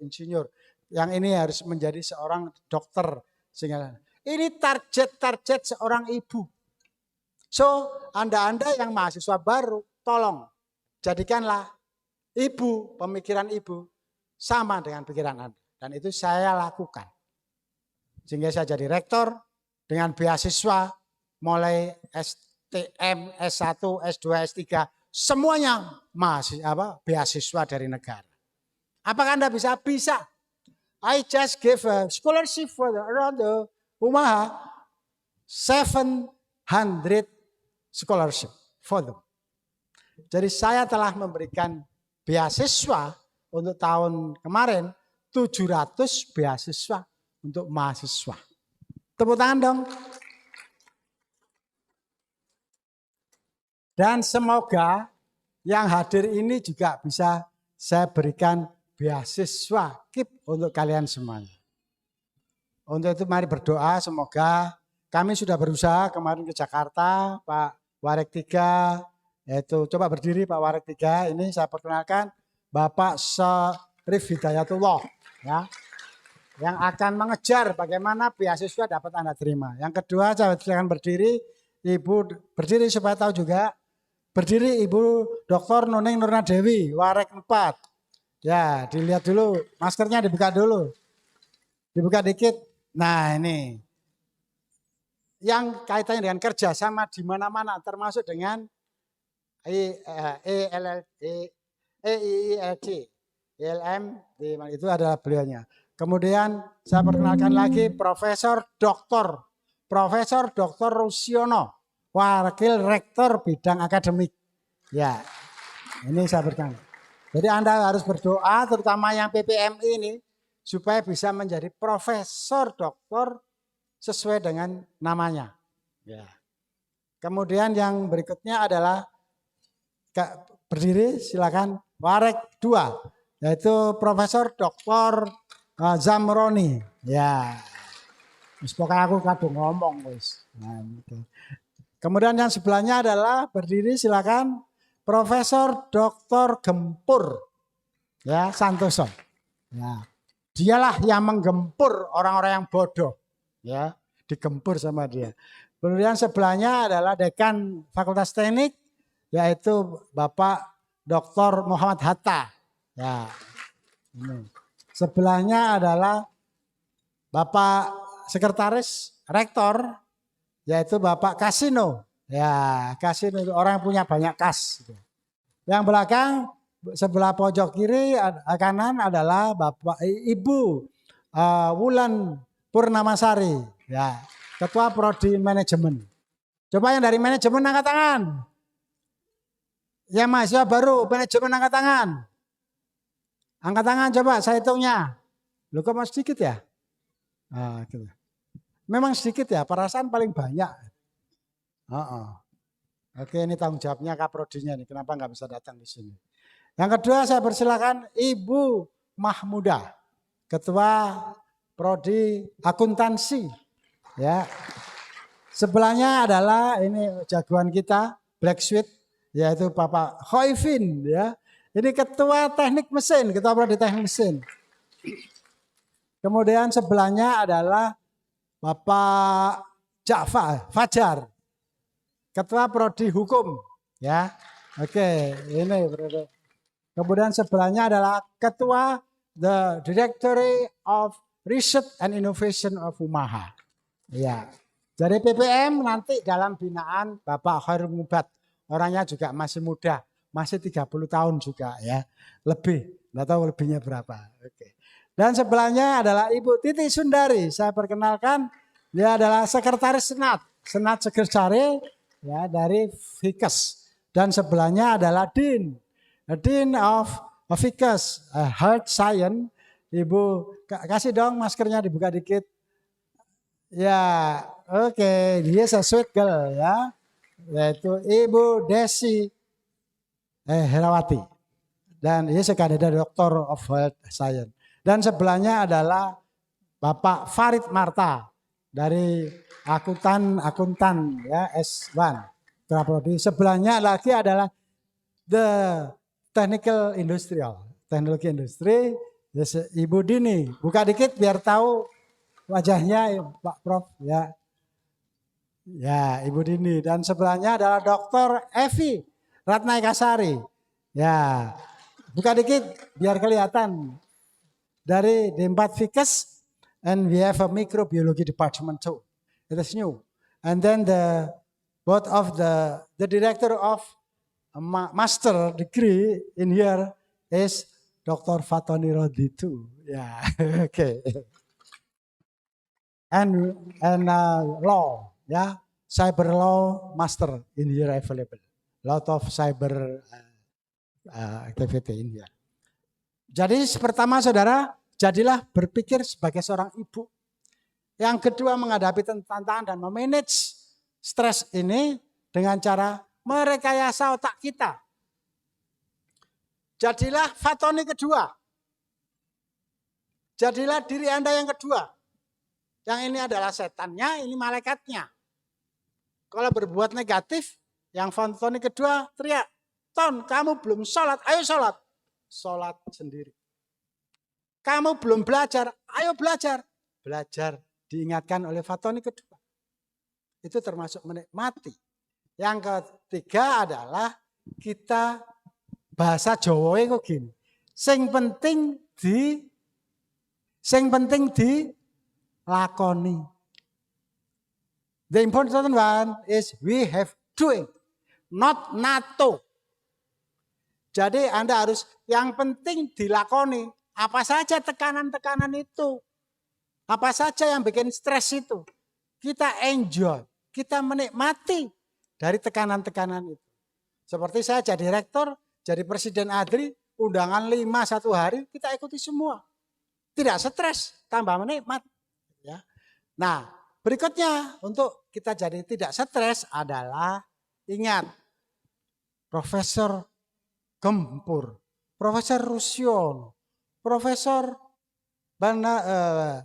insinyur. Yang ini harus menjadi seorang dokter. Sehingga ini target-target seorang ibu. So, Anda yang mahasiswa baru, tolong jadikanlah ibu, pemikiran ibu sama dengan pikiran Anda. Dan itu saya lakukan. Sehingga saya jadi rektor dengan beasiswa mulai STM, S1, S2, S3, semuanya beasiswa dari negara. Apakah Anda bisa? Bisa. I just gave a scholarship for around the Umaha, 700 scholarship for them. Jadi saya telah memberikan beasiswa untuk tahun kemarin 700 beasiswa untuk mahasiswa. Tepuk tangan dong. Dan semoga yang hadir ini juga bisa saya berikan beasiswa KIP untuk kalian semuanya. Untuk itu mari berdoa, semoga kami sudah berusaha kemarin ke Jakarta, Pak Warek 3, yaitu coba berdiri Pak Warek 3, ini saya perkenalkan Bapak Syarif Hidayatullah, ya, yang akan mengejar bagaimana beasiswa dapat Anda terima. Yang kedua, saya silakan berdiri, Ibu berdiri supaya tahu juga. Berdiri Ibu Dr. Nuning Nurnadewi, Warek 4. Ya, dilihat dulu, maskernya dibuka dulu. Dibuka dikit. Nah, ini. Yang kaitannya dengan kerjasama di mana-mana, termasuk dengan Eiilm, itu adalah beliaunya. Kemudian saya perkenalkan lagi Profesor Dr. Rusiono, Wakil Rektor Bidang Akademik. Ya, ini saya perkenalkan. Jadi Anda harus berdoa, terutama yang PPMI ini, supaya bisa menjadi profesor, doktor sesuai dengan namanya. Ya. Kemudian yang berikutnya adalah berdiri, silakan Warek 2, yaitu Profesor Dr. Zamroni. Ya, pokoknya aku kadung ngomong, guys. Nah, gitu. Kemudian yang sebelahnya adalah berdiri silakan Profesor Dr. Gempur ya Santoso. Ya. Dialah yang menggempur orang-orang yang bodoh ya, digempur sama dia. Kemudian sebelahnya adalah Dekan Fakultas Teknik yaitu Bapak Dr. Muhammad Hatta. Ya. Ini. Sebelahnya adalah Bapak Sekretaris Rektor yaitu Bapak Kasino. Ya, Kasino itu orang yang punya banyak kas. Yang belakang sebelah pojok kiri kanan adalah Bapak Ibu Wulan Purnamasari, ya, Ketua Prodi Manajemen. Coba yang dari manajemen angkat tangan. Ya mahasiswa baru manajemen angkat tangan. Angkat tangan coba saya hitungnya. Loh kok masih sedikit ya? Nah, gitu. Memang sedikit ya, perasaan paling banyak. Oke, ini tanggung jawabnya Kaprodinya nih. Kenapa nggak bisa datang di sini? Yang kedua saya persilakan Ibu Mahmuda, Ketua Prodi Akuntansi. Ya, sebelahnya adalah ini jagoan kita Black Sweet, yaitu Bapak Khoifin. Ya, ini Ketua Teknik Mesin, Ketua Prodi Teknik Mesin. Kemudian sebelahnya adalah Bapak Fajar, Ketua Prodi Hukum, ya. Oke, ini. Kemudian sebelahnya adalah Ketua The Directory of Research and Innovation of Umaha. Ya. Dari PPM nanti dalam binaan Bapak Khairul Mubat. Orangnya juga masih muda, masih 30 tahun juga ya. Lebih, enggak tahu lebihnya berapa. Oke. Dan sebelahnya adalah Ibu Titi Sundari. Saya perkenalkan, dia adalah Sekretaris Senat Sekretari ya dari Fikes. Dan sebelahnya adalah Dean of Fikes Health Science. Ibu kasih dong maskernya dibuka dikit. Ya, oke, dia sweet girl ya. Yaitu Ibu Desi Herawati. Dan dia sekadar Doctor of Health Science. Dan sebelahnya adalah Bapak Farid Marta dari akuntan ya S1 Prodi. Sebelahnya lagi adalah the technical industrial, teknologi industri, Ibu Dini. Buka dikit biar tahu wajahnya Pak Prof ya. Ya, Ibu Dini. Dan sebelahnya adalah Dr. Evi Ratnaikasari. Ya, buka dikit biar kelihatan. Dari D4 Fikes, and we have a microbiology department too. It is new. And then both of the director of a master degree in here is Dr. Fathoni Rodi too. Yeah, okay. And law, yeah, cyber law master in here available. Lot of cyber activity in here. Jadi pertama saudara, jadilah berpikir sebagai seorang ibu. Yang kedua menghadapi tantangan dan memanage stres ini dengan cara merekayasa otak kita. Jadilah Fathoni kedua. Jadilah diri Anda yang kedua. Yang ini adalah setannya, ini malaikatnya. Kalau berbuat negatif, yang Fathoni kedua teriak, Ton, kamu belum sholat, ayo sholat. Sholat sendiri. Kamu belum belajar, ayo belajar. Belajar diingatkan oleh Fathoni kedua. Itu termasuk menikmati. Yang ketiga adalah kita bahasa Jawa kok gini. Sing penting dilakoni. The important one is we have doing, not NATO. Jadi Anda harus yang penting dilakoni. Apa saja tekanan-tekanan itu. Apa saja yang bikin stres itu. Kita enjoy. Kita menikmati dari tekanan-tekanan itu. Seperti saya jadi rektor, jadi presiden ADRI, undangan 5 satu hari, kita ikuti semua. Tidak stres, tambah menikmat. Ya. Nah, berikutnya untuk kita jadi tidak stres adalah ingat Profesor Gempur, Profesor Rusyon, Profesor Benarjee.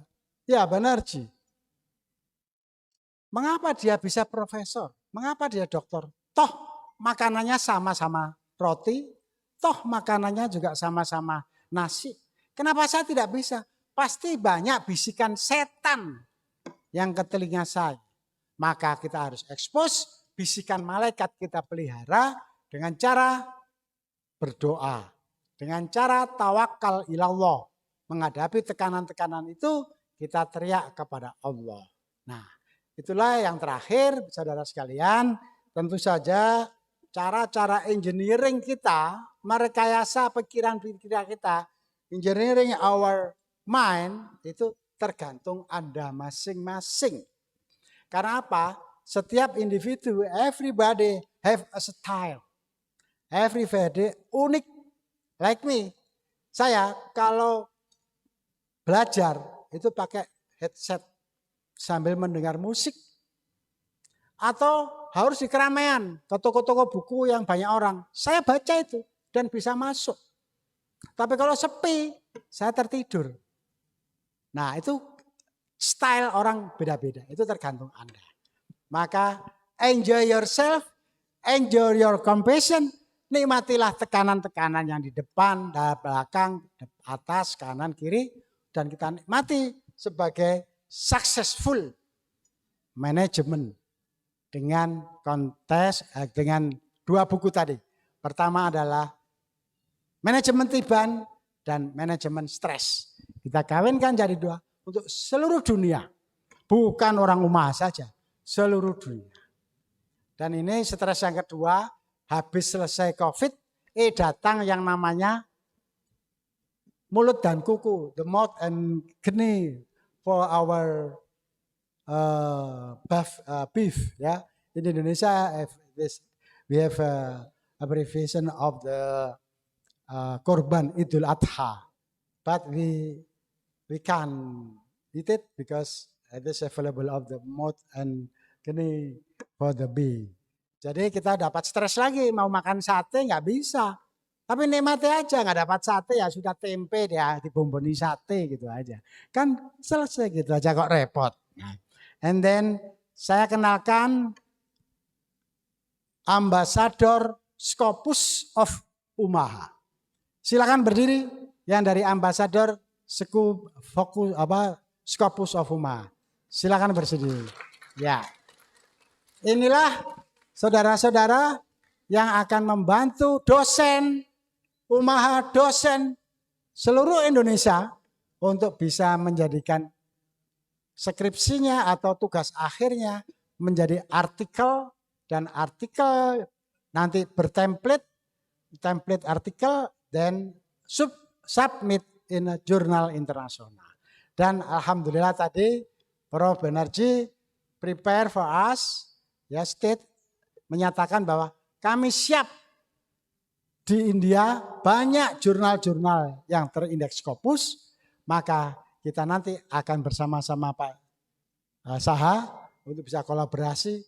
Mengapa dia bisa profesor? Mengapa dia dokter? Toh makanannya sama-sama roti, toh makanannya juga sama-sama nasi. Kenapa saya tidak bisa? Pasti banyak bisikan setan yang ke telinga saya. Maka kita harus ekspos bisikan malaikat, kita pelihara dengan cara berdoa, dengan cara tawakal ilallah. Menghadapi tekanan-tekanan itu kita teriak kepada Allah. Nah, itulah yang terakhir, saudara sekalian. Tentu saja cara-cara engineering kita, merekayasa pikiran-pikiran kita, engineering our mind, itu tergantung Anda masing-masing. Karena apa? Setiap individu, everybody have a style. Everybody unik. Like me. Saya kalau belajar itu pakai headset sambil mendengar musik. Atau harus di keramaian, ke toko-toko buku yang banyak orang. Saya baca itu dan bisa masuk. Tapi kalau sepi, saya tertidur. Nah, itu style orang beda-beda. Itu tergantung Anda. Maka enjoy yourself, enjoy your compassion. Nikmatilah tekanan-tekanan yang di depan, di belakang, atas, kanan, kiri. Dan kita nikmati sebagai successful management dengan kontes, dengan 2 buku tadi. Pertama adalah manajemen tiban dan manajemen stres. Kita kawinkan jadi 2 untuk seluruh dunia. Bukan orang Umaha saja, seluruh dunia. Dan ini stres yang kedua, habis selesai COVID, datang yang namanya mulut dan kuku, the mouth and kidney for our beef. Ya. In Indonesia, we have abbreviation of the Korban Idul Adha, but we can eat it because it is available of the mouth and kidney for the beef. Jadi kita dapat stres lagi, mau makan sate nggak bisa. Tapi nikmati aja, nggak dapat sate ya sudah tempe ya dibomboni sate gitu aja. Kan selesai gitu aja kok repot. And then saya kenalkan Ambassador Scopus of Umaha. Silakan berdiri yang dari Ambassador Scopus of Umaha. Silakan berdiri. Ya. Inilah saudara-saudara yang akan membantu dosen Umaha, dosen seluruh Indonesia untuk bisa menjadikan skripsinya atau tugas akhirnya menjadi artikel, dan artikel nanti bertemplate, template artikel, dan submit in a jurnal internasional. Dan alhamdulillah tadi Prof Benarjee prepare for us, ya, state menyatakan bahwa kami siap. Di India banyak jurnal-jurnal yang terindeks Scopus, maka kita nanti akan bersama-sama Pak Saha untuk bisa kolaborasi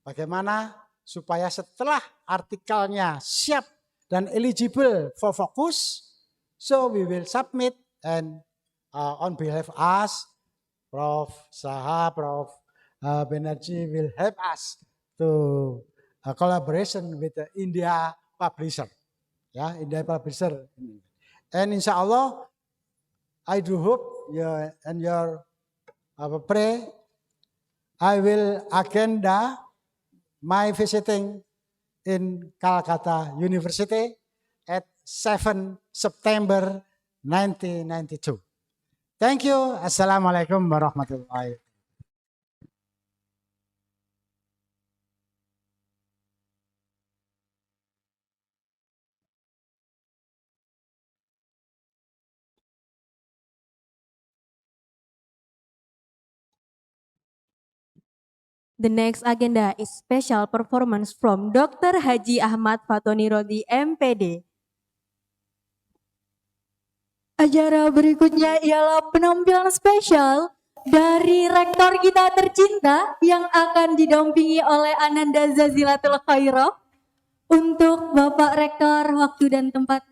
bagaimana supaya setelah artikelnya siap dan eligible for focus, so we will submit, and on behalf of us, Prof Saha, Prof Benarjee will help us to collaboration with the India publisher. Ya, India publisher. And insya Allah, I do hope and your pray, I will agenda my visiting in Kolkata University at 7 September 1992. Thank you. Assalamualaikum warahmatullahi wabarakatuh. The next agenda is special performance from Dr. Haji Ahmad Fathoni Rodi, MPD. Acara berikutnya ialah penampilan spesial dari rektor kita tercinta yang akan didampingi oleh Ananda Zazilatul Khairah. Untuk Bapak Rektor, waktu dan tempat.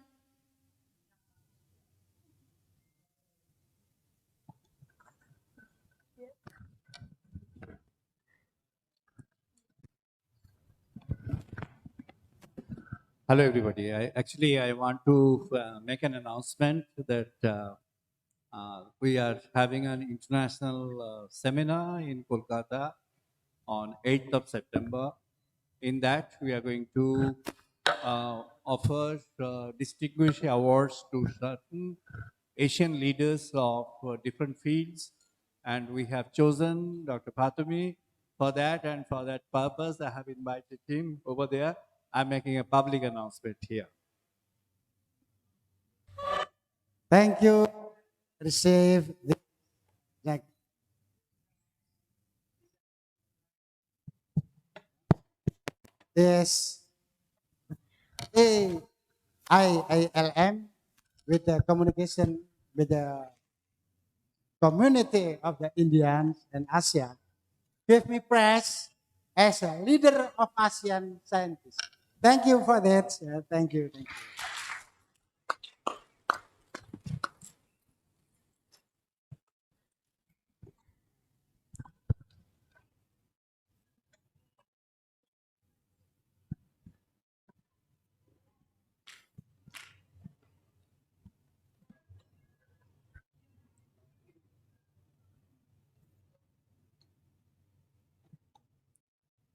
Hello, everybody. I want to make an announcement that we are having an international seminar in Kolkata on 8th of September. In that, we are going to offer distinguished awards to certain Asian leaders of different fields. And we have chosen Dr. Fathoni for that, and for that purpose, I have invited him over there. I'm making a public announcement here. Thank you. Receive the this Eiilm with the communication with the community of the Indians and Asia gave me praise as a leader of ASEAN scientists. Thank you for that. Thank you. Thank you.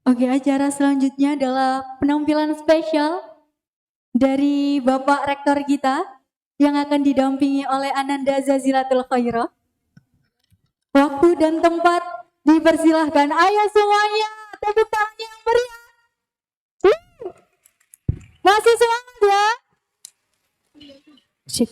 Oke, acara selanjutnya adalah penampilan spesial dari Bapak Rektor kita yang akan didampingi oleh Ananda Zazilatul Khairah. Waktu dan tempat dipersilahkan. Ayo semuanya, tepuk tangan yang meriah. Masih semangat ya? Cek.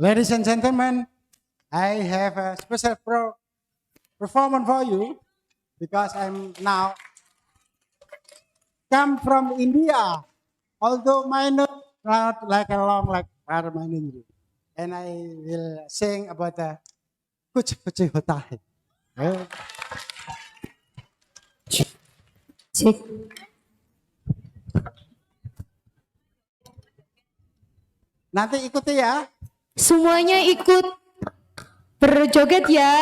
Ladies and gentlemen, I have a special performance for you because I'm now come from India, although my nose not like a long like Parmanindri. And I will sing about the kuch kuch hota hai. Cek. Nanti ikuti ya. Semuanya ikut berjoget ya.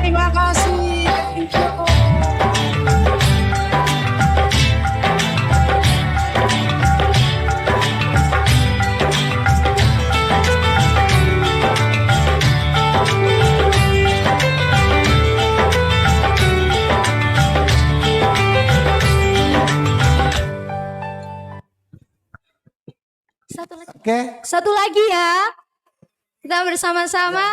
Terima kasih. Oke. Satu lagi ya. Kita bersama-sama.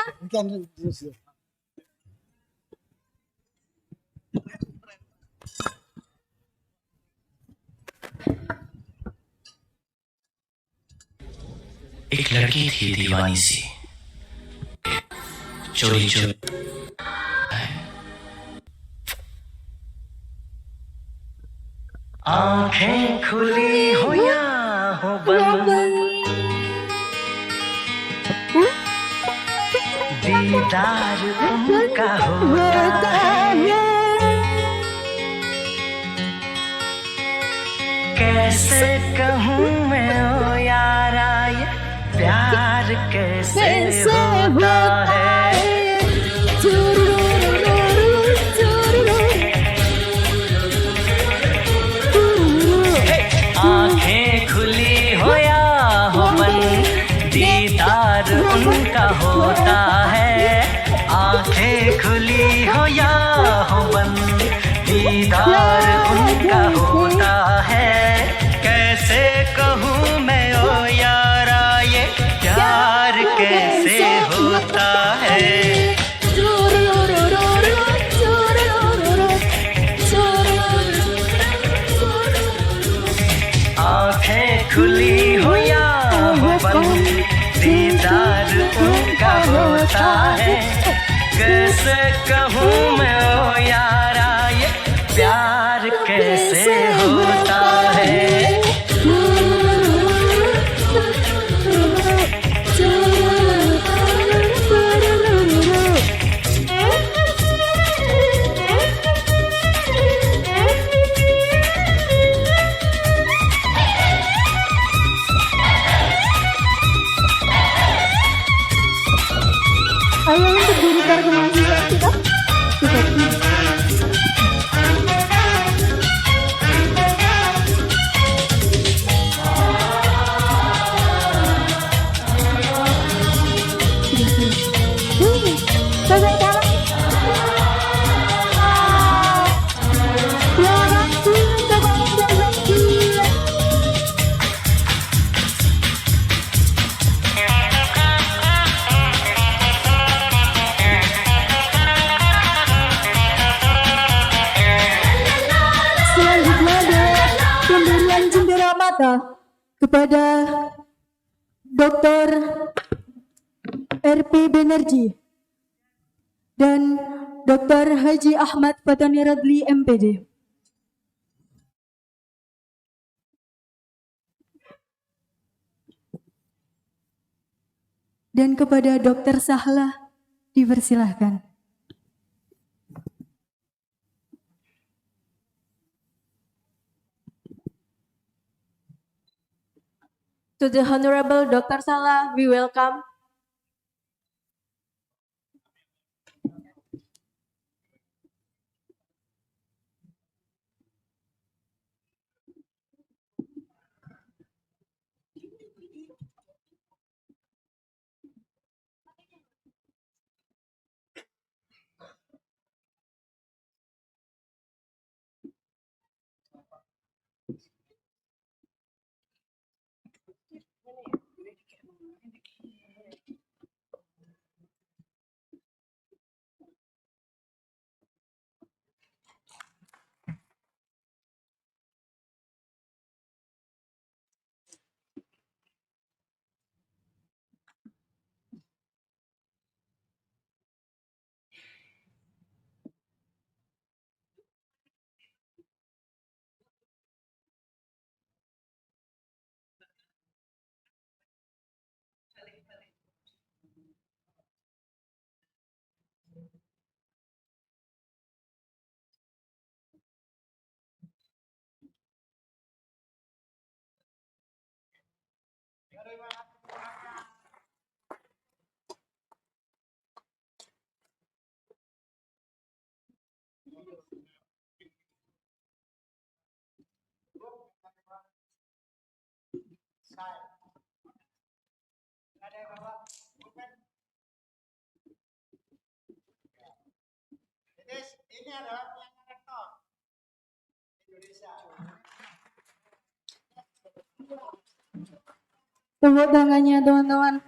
एक लड़की थी दीवानी सी, चोरी चोरी आंखें खुली हो या हो बंद, दीदार उनका होता है। कैसे कहूँ मैं ओ यारा ये प्यार कैसे होता है। आंखें खुली हो या हो बंद, दीदार उनका होता है। आंखें खुली हो या हो बंद, दीदार उनका होता है। कैसे कहूँ मैं ओ यारा ये प्यार कैसे होता है। आंखें खुली हो या हो बंद, दीदार उनका होता है। कैसे कहूँ मैं ओ यारा ये प्यार कैसे होता है। Ayo untuk diri ke mahasiswa kita. Kepada Dr. RP Benarjee dan Dr. Haji Ahmad Fathoni Radli MPD. Dan kepada Dr. Sahla dipersilahkan. To the Honorable Dr. Sahla, we welcome. Ini adalah pelayanan rektor Indonesia. Tepuk tangannya teman-teman.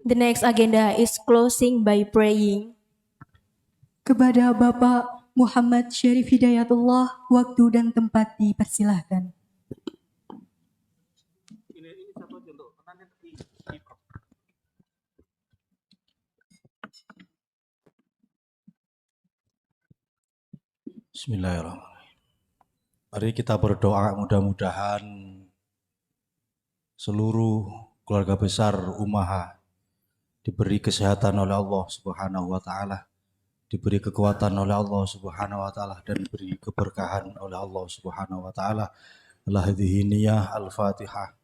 The next agenda is closing by praying. Kepada Bapak Muhammad Syarif Hidayatullah, waktu dan tempat dipersilahkan. Ini satu aja untuk nanti di Prof. Bismillahirrahmanirrahim. Mari kita berdoa mudah-mudahan seluruh keluarga besar Umaha diberi kesehatan oleh Allah Subhanahu wa taala, diberi kekuatan oleh Allah Subhanahu wa taala dan diberi keberkahan oleh Allah Subhanahu wa taala. Hadhihi niyah al-Fatihah.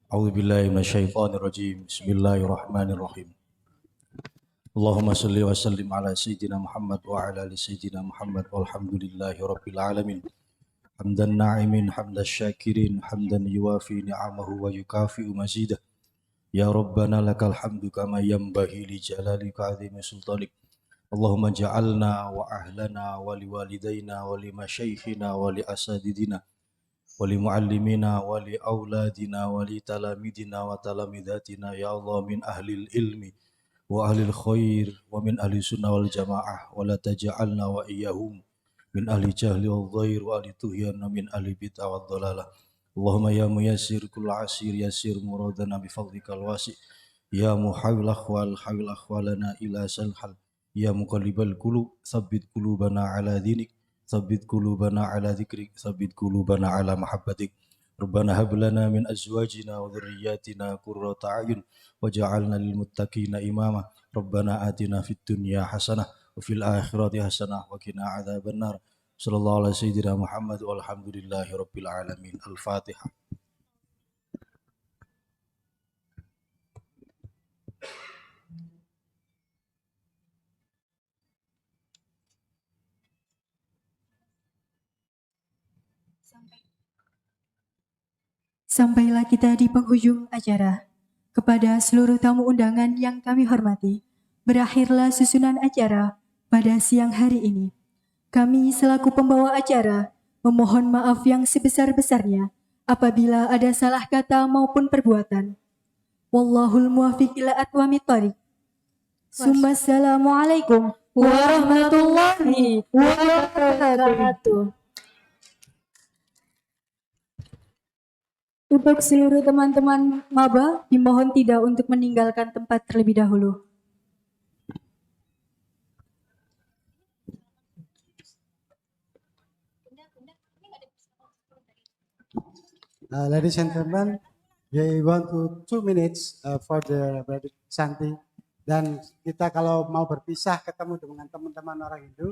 A'udzubillahi minasyaitonir rajim. Bismillahirrahmanirrahim. Allahumma salli wa sallim ala sayyidina Muhammad wa ala ali sayyidina Muhammad walhamdulillahi rabbil alamin. Hamdan na'imin, hamdan syakirin, hamdan yuwafi ni'amahu wa yukafi'u mazidah. Ya Rabbana lakal hamdu kama yanbaghi li jalalika azimi sultanik. Allahumma ja'alna wa ahlana wa liwalidayna wa li masyaykhina wa li asadidina wa li muallimina wa li awladina wa li talamidina wa talamidatina ya Allah min ahlil ilmi wa ahlil khair wa min ahli sunnah wal jamaah wa la taj'alna wa iyyahum min ahli jahli wal dhair wa ahli tuhyan wa min ahli bid'ah wal dhalalah. Allahumma ya muyassir kull asir yassir muradana bi fadlikal wasi' ya muhawil akhwal hawil akhwalana ila salhal ya muqallibal qulub tsabbit qulubana ala dinik tsabbit qulubana ala dzikrik tsabbit qulubana ala mahabbatik. Rabbana hab lana min azwajina wa dhurriyyatina qurrata a'yun waj'alna lil muttaqina imama. Rabbana atina fid dunya hasanah wa fil akhirati hasanah wa qina adzabannar. Sallallahu alaihi sayyidina Muhammad walhamdulillahi rabbil alamin. Al-Fatihah. Sampailah kita di penghujung acara. Kepada seluruh tamu undangan yang kami hormati, berakhirlah susunan acara pada siang hari ini. Kami selaku pembawa acara memohon maaf yang sebesar-besarnya apabila ada salah kata maupun perbuatan. Wallahul muwaffiq ila aqwamit thoriq. Assalamualaikum warahmatullahi wabarakatuh. Untuk seluruh teman-teman maba, dimohon tidak untuk meninggalkan tempat terlebih dahulu. Ladies and gentlemen, we want to 2 minutes for the Brother Santi. Dan kita kalau mau berpisah ketemu dengan teman-teman orang Hindu,